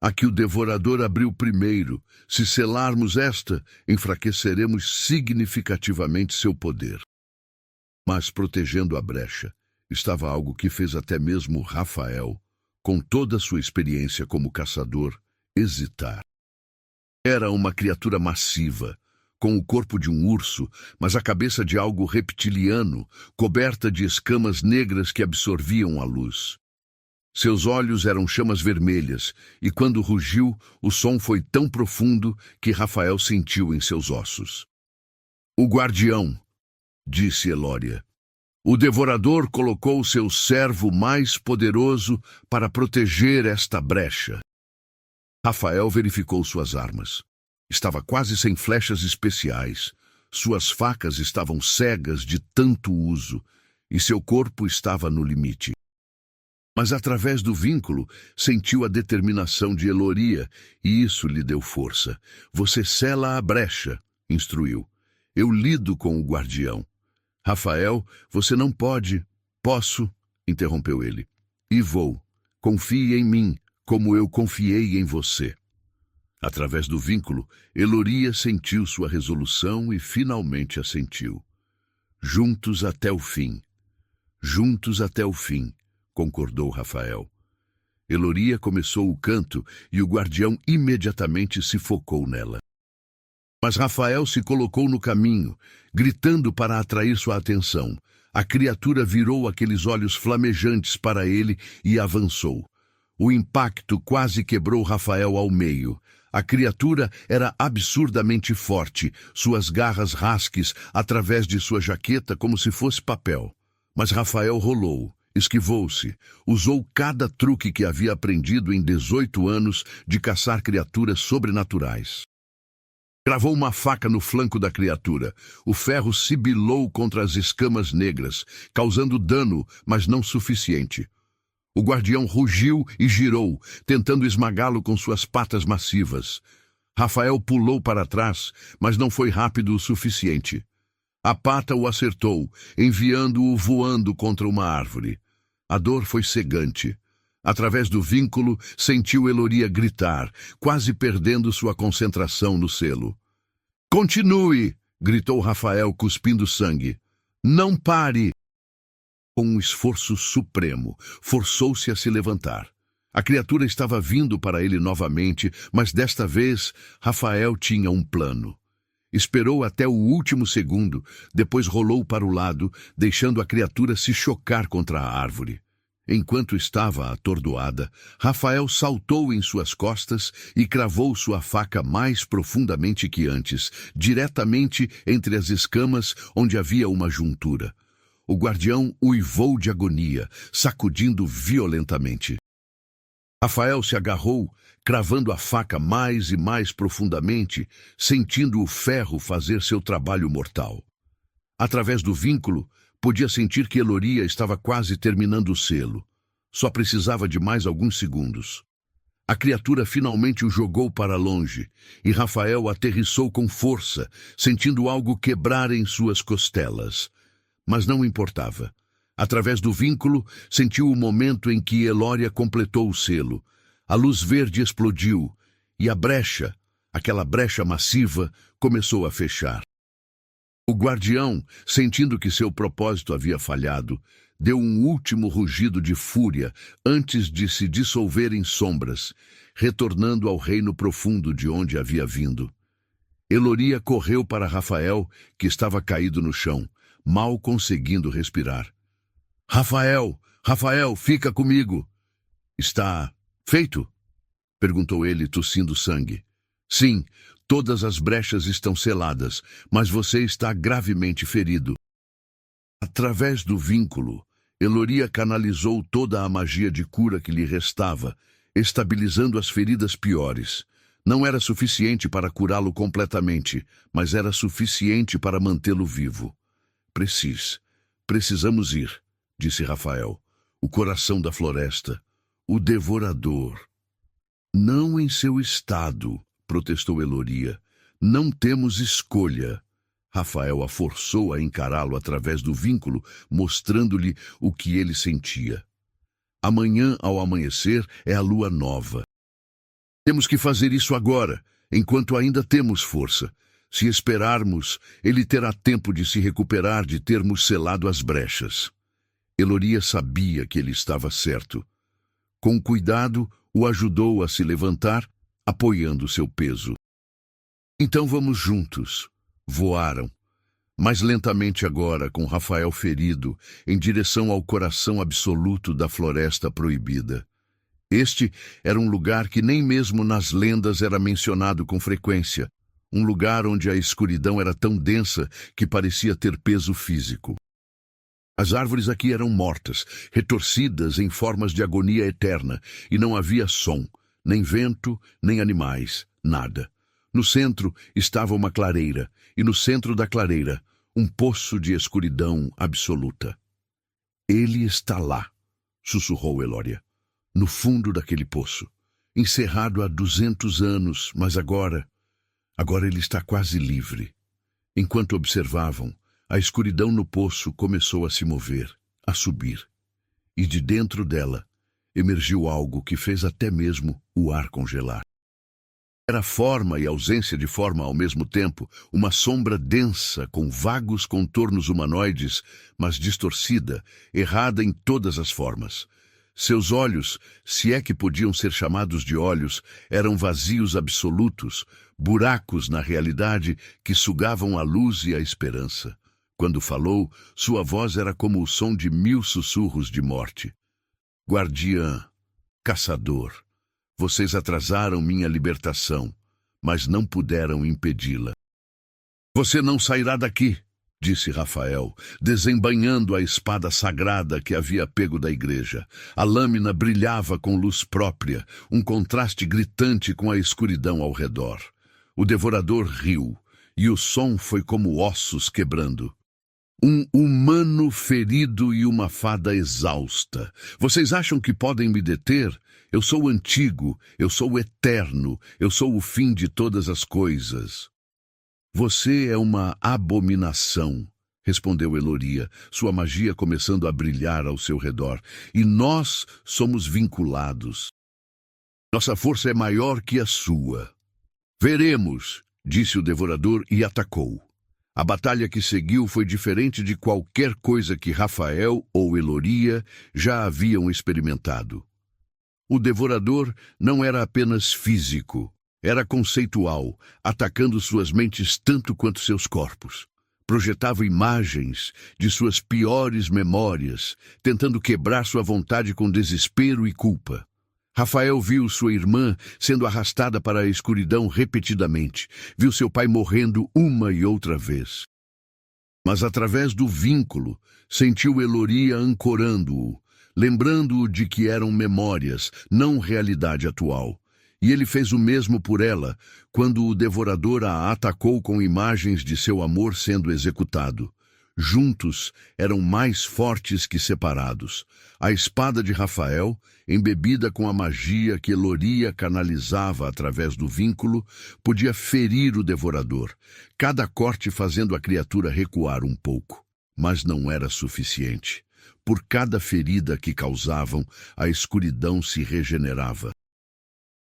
A que o devorador abriu primeiro. Se selarmos esta, enfraqueceremos significativamente seu poder. Mas protegendo a brecha, estava algo que fez até mesmo Rafael, com toda a sua experiência como caçador, hesitar. Era uma criatura massiva, com o corpo de um urso, mas a cabeça de algo reptiliano, coberta de escamas negras que absorviam a luz. Seus olhos eram chamas vermelhas, e quando rugiu, o som foi tão profundo que Rafael sentiu em seus ossos. O guardião, disse Eloria. O devorador colocou seu servo mais poderoso para proteger esta brecha. Rafael verificou suas armas. Estava quase sem flechas especiais. Suas facas estavam cegas de tanto uso, e seu corpo estava no limite. Mas através do vínculo, sentiu a determinação de Eloria, e isso lhe deu força. Você sela a brecha, instruiu. Eu lido com o guardião. Rafael, você não pode. Posso, interrompeu ele. E vou. Confie em mim, como eu confiei em você. Através do vínculo, Eloria sentiu sua resolução e finalmente assentiu. Juntos até o fim. Juntos até o fim, concordou Rafael. Eloria começou o canto e o guardião imediatamente se focou nela. Mas Rafael se colocou no caminho, gritando para atrair sua atenção. A criatura virou aqueles olhos flamejantes para ele e avançou. O impacto quase quebrou Rafael ao meio. A criatura era absurdamente forte, suas garras rasques através de sua jaqueta como se fosse papel. Mas Rafael rolou, esquivou-se, usou cada truque que havia aprendido em 18 anos de caçar criaturas sobrenaturais. Cravou uma faca no flanco da criatura. O ferro sibilou contra as escamas negras, causando dano, mas não suficiente. O guardião rugiu e girou, tentando esmagá-lo com suas patas massivas. Rafael pulou para trás, mas não foi rápido o suficiente. A pata o acertou, enviando-o voando contra uma árvore. A dor foi cegante. Através do vínculo, sentiu Eloria gritar, quase perdendo sua concentração no selo. "Continue!" gritou Rafael, cuspindo sangue. "Não pare!" Com um esforço supremo, forçou-se a se levantar. A criatura estava vindo para ele novamente, mas desta vez Rafael tinha um plano. Esperou até o último segundo, depois rolou para o lado, deixando a criatura se chocar contra a árvore. Enquanto estava atordoada, Rafael saltou em suas costas e cravou sua faca mais profundamente que antes, diretamente entre as escamas onde havia uma juntura. O guardião uivou de agonia, sacudindo violentamente. Rafael se agarrou, cravando a faca mais e mais profundamente, sentindo o ferro fazer seu trabalho mortal. Através do vínculo, podia sentir que Eloria estava quase terminando o selo. Só precisava de mais alguns segundos. A criatura finalmente o jogou para longe, e Rafael aterrissou com força, sentindo algo quebrar em suas costelas. Mas não importava. Através do vínculo, sentiu o momento em que Eloria completou o selo. A luz verde explodiu, e a brecha, aquela brecha massiva, começou a fechar. O guardião, sentindo que seu propósito havia falhado, deu um último rugido de fúria antes de se dissolver em sombras, retornando ao reino profundo de onde havia vindo. Eloria correu para Rafael, que estava caído no chão, mal conseguindo respirar. "Rafael, Rafael, fica comigo!" "Está feito?" perguntou ele, tossindo sangue. "Sim. Todas as brechas estão seladas, mas você está gravemente ferido." Através do vínculo, Eloria canalizou toda a magia de cura que lhe restava, estabilizando as feridas piores. Não era suficiente para curá-lo completamente, mas era suficiente para mantê-lo vivo. Precisamos ir", disse Rafael. "O coração da floresta, o devorador." "Não em seu estado", protestou Eloria. "Não temos escolha." Rafael a forçou a encará-lo através do vínculo, mostrando-lhe o que ele sentia. "Amanhã, ao amanhecer, é a lua nova. Temos que fazer isso agora, enquanto ainda temos força. Se esperarmos, ele terá tempo de se recuperar de termos selado as brechas." Eloria sabia que ele estava certo. Com cuidado, o ajudou a se levantar, apoiando seu peso. "Então vamos juntos." Voaram, mais lentamente agora, com Rafael ferido, em direção ao coração absoluto da floresta proibida. Este era um lugar que nem mesmo nas lendas era mencionado com frequência, um lugar onde a escuridão era tão densa que parecia ter peso físico. As árvores aqui eram mortas, retorcidas em formas de agonia eterna, e não havia som, nem vento, nem animais, nada. No centro estava uma clareira, e no centro da clareira, um poço de escuridão absoluta. "Ele está lá", sussurrou Eloria, "no fundo daquele poço, encerrado há 200 anos, mas agora ele está quase livre." Enquanto observavam, a escuridão no poço começou a se mover, a subir, e de dentro dela emergiu algo que fez até mesmo o ar congelar. Era forma e ausência de forma ao mesmo tempo, uma sombra densa com vagos contornos humanoides, mas distorcida, errada em todas as formas. Seus olhos, se é que podiam ser chamados de olhos, eram vazios absolutos, buracos na realidade que sugavam a luz e a esperança. Quando falou, sua voz era como o som de 1000 sussurros de morte. Guardiã, caçador, vocês atrasaram minha libertação, mas não puderam impedi-la. Você não sairá daqui, disse Rafael, desembainhando a espada sagrada que havia pego da igreja. A lâmina brilhava com luz própria, um contraste gritante com a escuridão ao redor. O devorador riu, e o som foi como ossos quebrando. Um humano ferido e uma fada exausta. Vocês acham que podem me deter? Eu sou antigo, eu sou eterno, eu sou o fim de todas as coisas. Você é uma abominação, respondeu Eloria, sua magia começando a brilhar ao seu redor. E nós somos vinculados. Nossa força é maior que a sua. Veremos, disse o devorador e atacou. A batalha que seguiu foi diferente de qualquer coisa que Rafael ou Eloria já haviam experimentado. O devorador não era apenas físico, era conceitual, atacando suas mentes tanto quanto seus corpos. Projetava imagens de suas piores memórias, tentando quebrar sua vontade com desespero e culpa. Rafael viu sua irmã sendo arrastada para a escuridão repetidamente. Viu seu pai morrendo uma e outra vez. Mas através do vínculo, sentiu Eloria ancorando-o, lembrando-o de que eram memórias, não realidade atual. E ele fez o mesmo por ela, quando o devorador a atacou com imagens de seu amor sendo executado. Juntos eram mais fortes que separados. A espada de Rafael, embebida com a magia que Eloria canalizava através do vínculo, podia ferir o devorador, cada corte fazendo a criatura recuar um pouco. Mas não era suficiente. Por cada ferida que causavam, a escuridão se regenerava.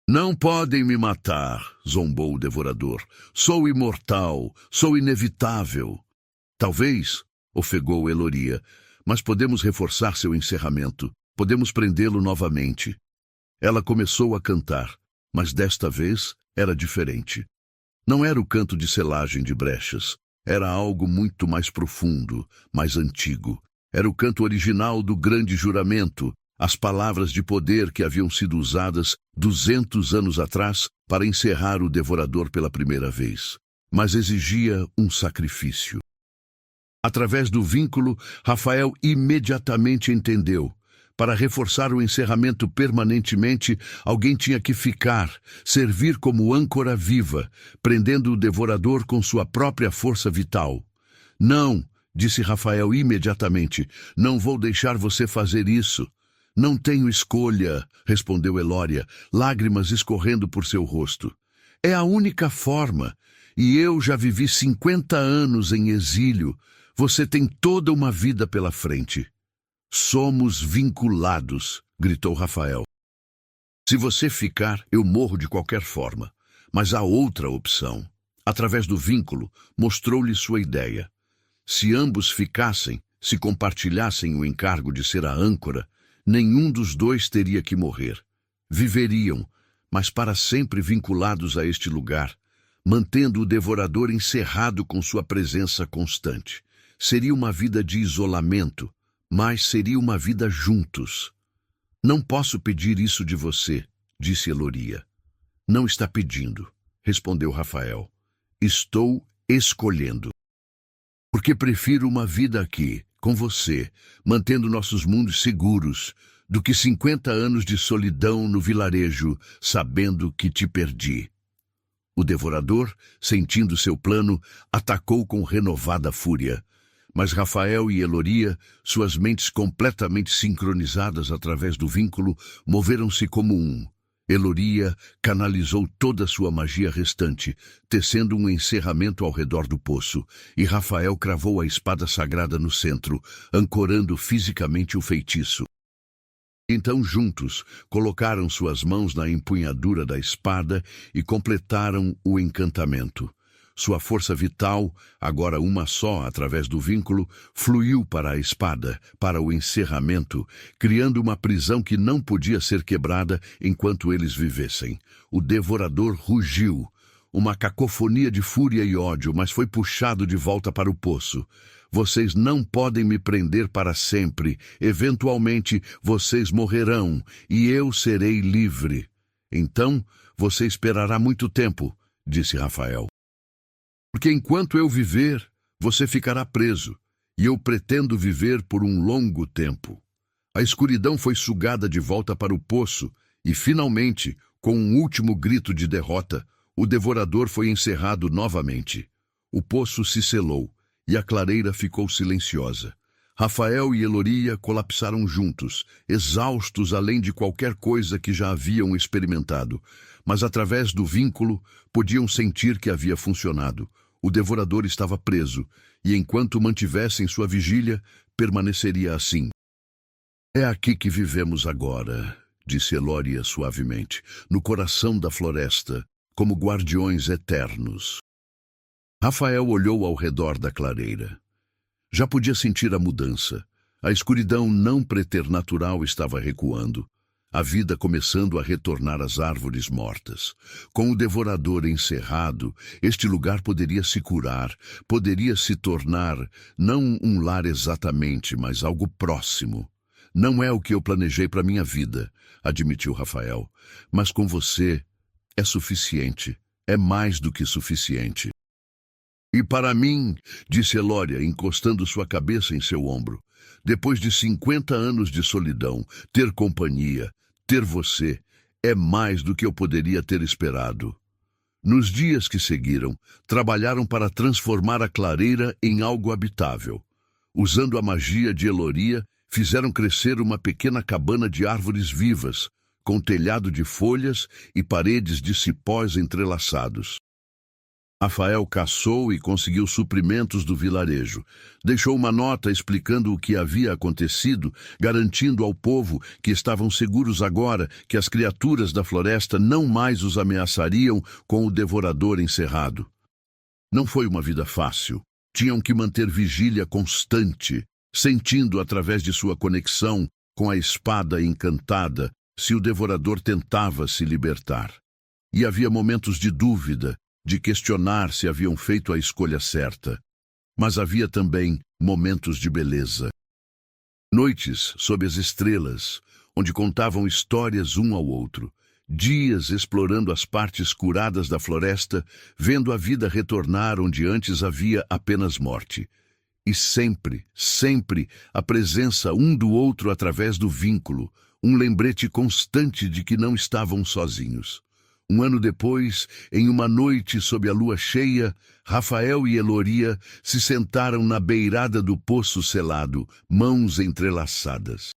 Não podem me matar, zombou o devorador. Sou imortal, sou inevitável. Talvez, ofegou Eloria, mas podemos reforçar seu encerramento. Podemos prendê-lo novamente. Ela começou a cantar, mas desta vez era diferente. Não era o canto de selagem de brechas. Era algo muito mais profundo, mais antigo. Era o canto original do grande juramento, as palavras de poder que haviam sido usadas 200 anos atrás para encerrar o devorador pela primeira vez. Mas exigia um sacrifício. Através do vínculo, Rafael imediatamente entendeu. Para reforçar o encerramento permanentemente, alguém tinha que ficar, servir como âncora viva, prendendo o devorador com sua própria força vital. Não, disse Rafael imediatamente, não vou deixar você fazer isso. Não tenho escolha, respondeu Eloria, lágrimas escorrendo por seu rosto. É a única forma, e eu já vivi 50 anos em exílio. Você tem toda uma vida pela frente. Somos vinculados, gritou Rafael. Se você ficar, eu morro de qualquer forma. Mas há outra opção. Através do vínculo, mostrou-lhe sua ideia. Se ambos ficassem, se compartilhassem o encargo de ser a âncora, nenhum dos dois teria que morrer. Viveriam, mas para sempre vinculados a este lugar, mantendo o devorador encerrado com sua presença constante. Seria uma vida de isolamento, mas seria uma vida juntos. Não posso pedir isso de você, disse Eloria. Não está pedindo, respondeu Rafael. Estou escolhendo. Porque prefiro uma vida aqui, com você, mantendo nossos mundos seguros, do que 50 anos de solidão no vilarejo, sabendo que te perdi. O devorador, sentindo seu plano, atacou com renovada fúria. Mas Rafael e Eloria, suas mentes completamente sincronizadas através do vínculo, moveram-se como um. Eloria canalizou toda a sua magia restante, tecendo um encerramento ao redor do poço, e Rafael cravou a espada sagrada no centro, ancorando fisicamente o feitiço. Então, juntos, colocaram suas mãos na empunhadura da espada e completaram o encantamento. Sua força vital, agora uma só através do vínculo, fluiu para a espada, para o encerramento, criando uma prisão que não podia ser quebrada enquanto eles vivessem. O devorador rugiu, uma cacofonia de fúria e ódio, mas foi puxado de volta para o poço. Vocês não podem me prender para sempre. Eventualmente, vocês morrerão e eu serei livre. Então, você esperará muito tempo, disse Rafael. Porque enquanto eu viver, você ficará preso, e eu pretendo viver por um longo tempo. A escuridão foi sugada de volta para o poço, e finalmente, com um último grito de derrota, o devorador foi encerrado novamente. O poço se selou, e a clareira ficou silenciosa. Rafael e Eloria colapsaram juntos, exaustos além de qualquer coisa que já haviam experimentado, mas através do vínculo podiam sentir que havia funcionado. O devorador estava preso, e enquanto mantivessem sua vigília, permaneceria assim. É aqui que vivemos agora, disse Eloria suavemente, no coração da floresta, como guardiões eternos. Rafael olhou ao redor da clareira. Já podia sentir a mudança. A escuridão não preternatural estava recuando. A vida começando a retornar às árvores mortas. Com o devorador encerrado, este lugar poderia se curar, poderia se tornar, não um lar exatamente, mas algo próximo. Não é o que eu planejei para minha vida, admitiu Rafael. Mas com você, é suficiente. É mais do que suficiente. E para mim, disse Eloria, encostando sua cabeça em seu ombro, depois de 50 anos de solidão, ter companhia, ter você, é mais do que eu poderia ter esperado. Nos dias que seguiram, trabalharam para transformar a clareira em algo habitável. Usando a magia de Eloria, fizeram crescer uma pequena cabana de árvores vivas, com telhado de folhas e paredes de cipós entrelaçados. Rafael caçou e conseguiu suprimentos do vilarejo. Deixou uma nota explicando o que havia acontecido, garantindo ao povo que estavam seguros agora, que as criaturas da floresta não mais os ameaçariam com o devorador encerrado. Não foi uma vida fácil. Tinham que manter vigília constante, sentindo através de sua conexão com a espada encantada se o devorador tentava se libertar. E havia momentos de dúvida, de questionar se haviam feito a escolha certa. Mas havia também momentos de beleza. Noites sob as estrelas, onde contavam histórias um ao outro. Dias explorando as partes curadas da floresta, vendo a vida retornar onde antes havia apenas morte. E sempre, sempre, a presença um do outro através do vínculo, um lembrete constante de que não estavam sozinhos. Um ano depois, em uma noite sob a lua cheia, Rafael e Eloria se sentaram na beirada do poço selado, mãos entrelaçadas.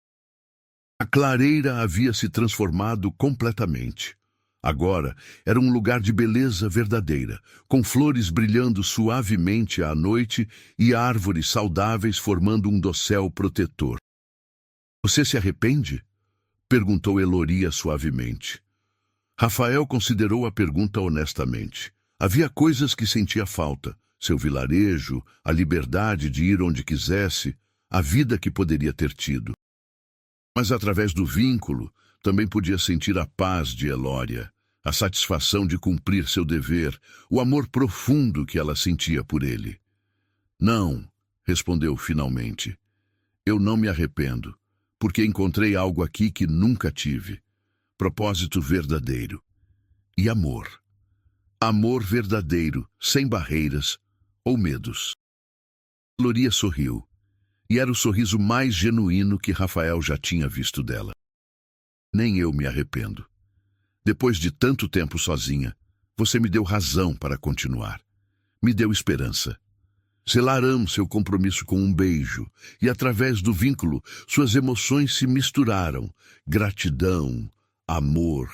A clareira havia se transformado completamente. Agora era um lugar de beleza verdadeira, com flores brilhando suavemente à noite e árvores saudáveis formando um dossel protetor. "Você se arrepende?" perguntou Eloria suavemente. Rafael considerou a pergunta honestamente. Havia coisas que sentia falta: seu vilarejo, a liberdade de ir onde quisesse, a vida que poderia ter tido. Mas através do vínculo, também podia sentir a paz de Eloria, a satisfação de cumprir seu dever, o amor profundo que ela sentia por ele. "Não", respondeu finalmente. "Eu não me arrependo, porque encontrei algo aqui que nunca tive. Propósito verdadeiro. E amor. Amor verdadeiro, sem barreiras ou medos." Eloria sorriu, e era o sorriso mais genuíno que Rafael já tinha visto dela. "Nem eu me arrependo. Depois de tanto tempo sozinha, você me deu razão para continuar. Me deu esperança. Selaramos seu compromisso com um beijo, e através do vínculo, suas emoções se misturaram. Gratidão, amor,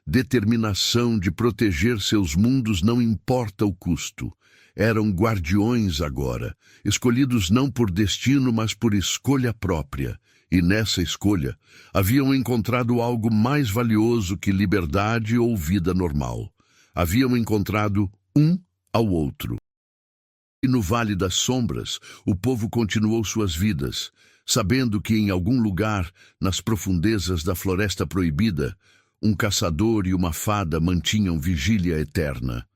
determinação de proteger seus mundos não importa o custo. Eram guardiões agora, escolhidos não por destino, mas por escolha própria. E nessa escolha, haviam encontrado algo mais valioso que liberdade ou vida normal. Haviam encontrado um ao outro. E no Vale das Sombras, o povo continuou suas vidas, sabendo que em algum lugar, nas profundezas da Floresta Proibida, um caçador e uma fada mantinham vigília eterna,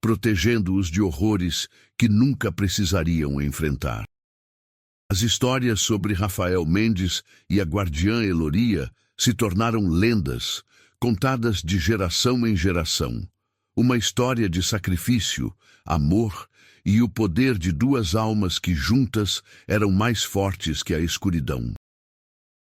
protegendo-os de horrores que nunca precisariam enfrentar. As histórias sobre Rafael Mendes e a guardiã Eloria se tornaram lendas, contadas de geração em geração. Uma história de sacrifício, amor e o poder de duas almas que juntas eram mais fortes que a escuridão.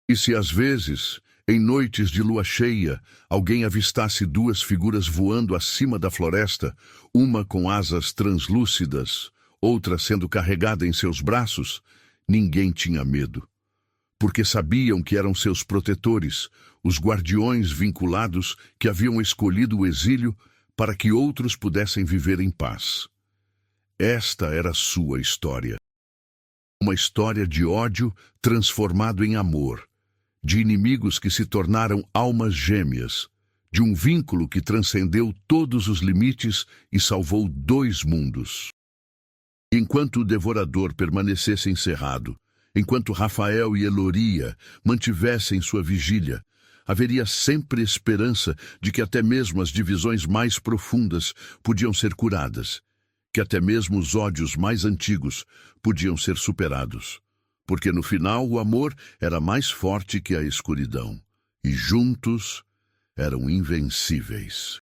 E se às vezes, em noites de lua cheia, alguém avistasse duas figuras voando acima da floresta, uma com asas translúcidas, outra sendo carregada em seus braços, ninguém tinha medo, porque sabiam que eram seus protetores, os guardiões vinculados que haviam escolhido o exílio para que outros pudessem viver em paz. Esta era sua história. Uma história de ódio transformado em amor, de inimigos que se tornaram almas gêmeas, de um vínculo que transcendeu todos os limites e salvou dois mundos. Enquanto o devorador permanecesse encerrado, enquanto Rafael e Eloria mantivessem sua vigília, haveria sempre esperança de que até mesmo as divisões mais profundas podiam ser curadas, que até mesmo os ódios mais antigos podiam ser superados, porque no final o amor era mais forte que a escuridão, e juntos eram invencíveis.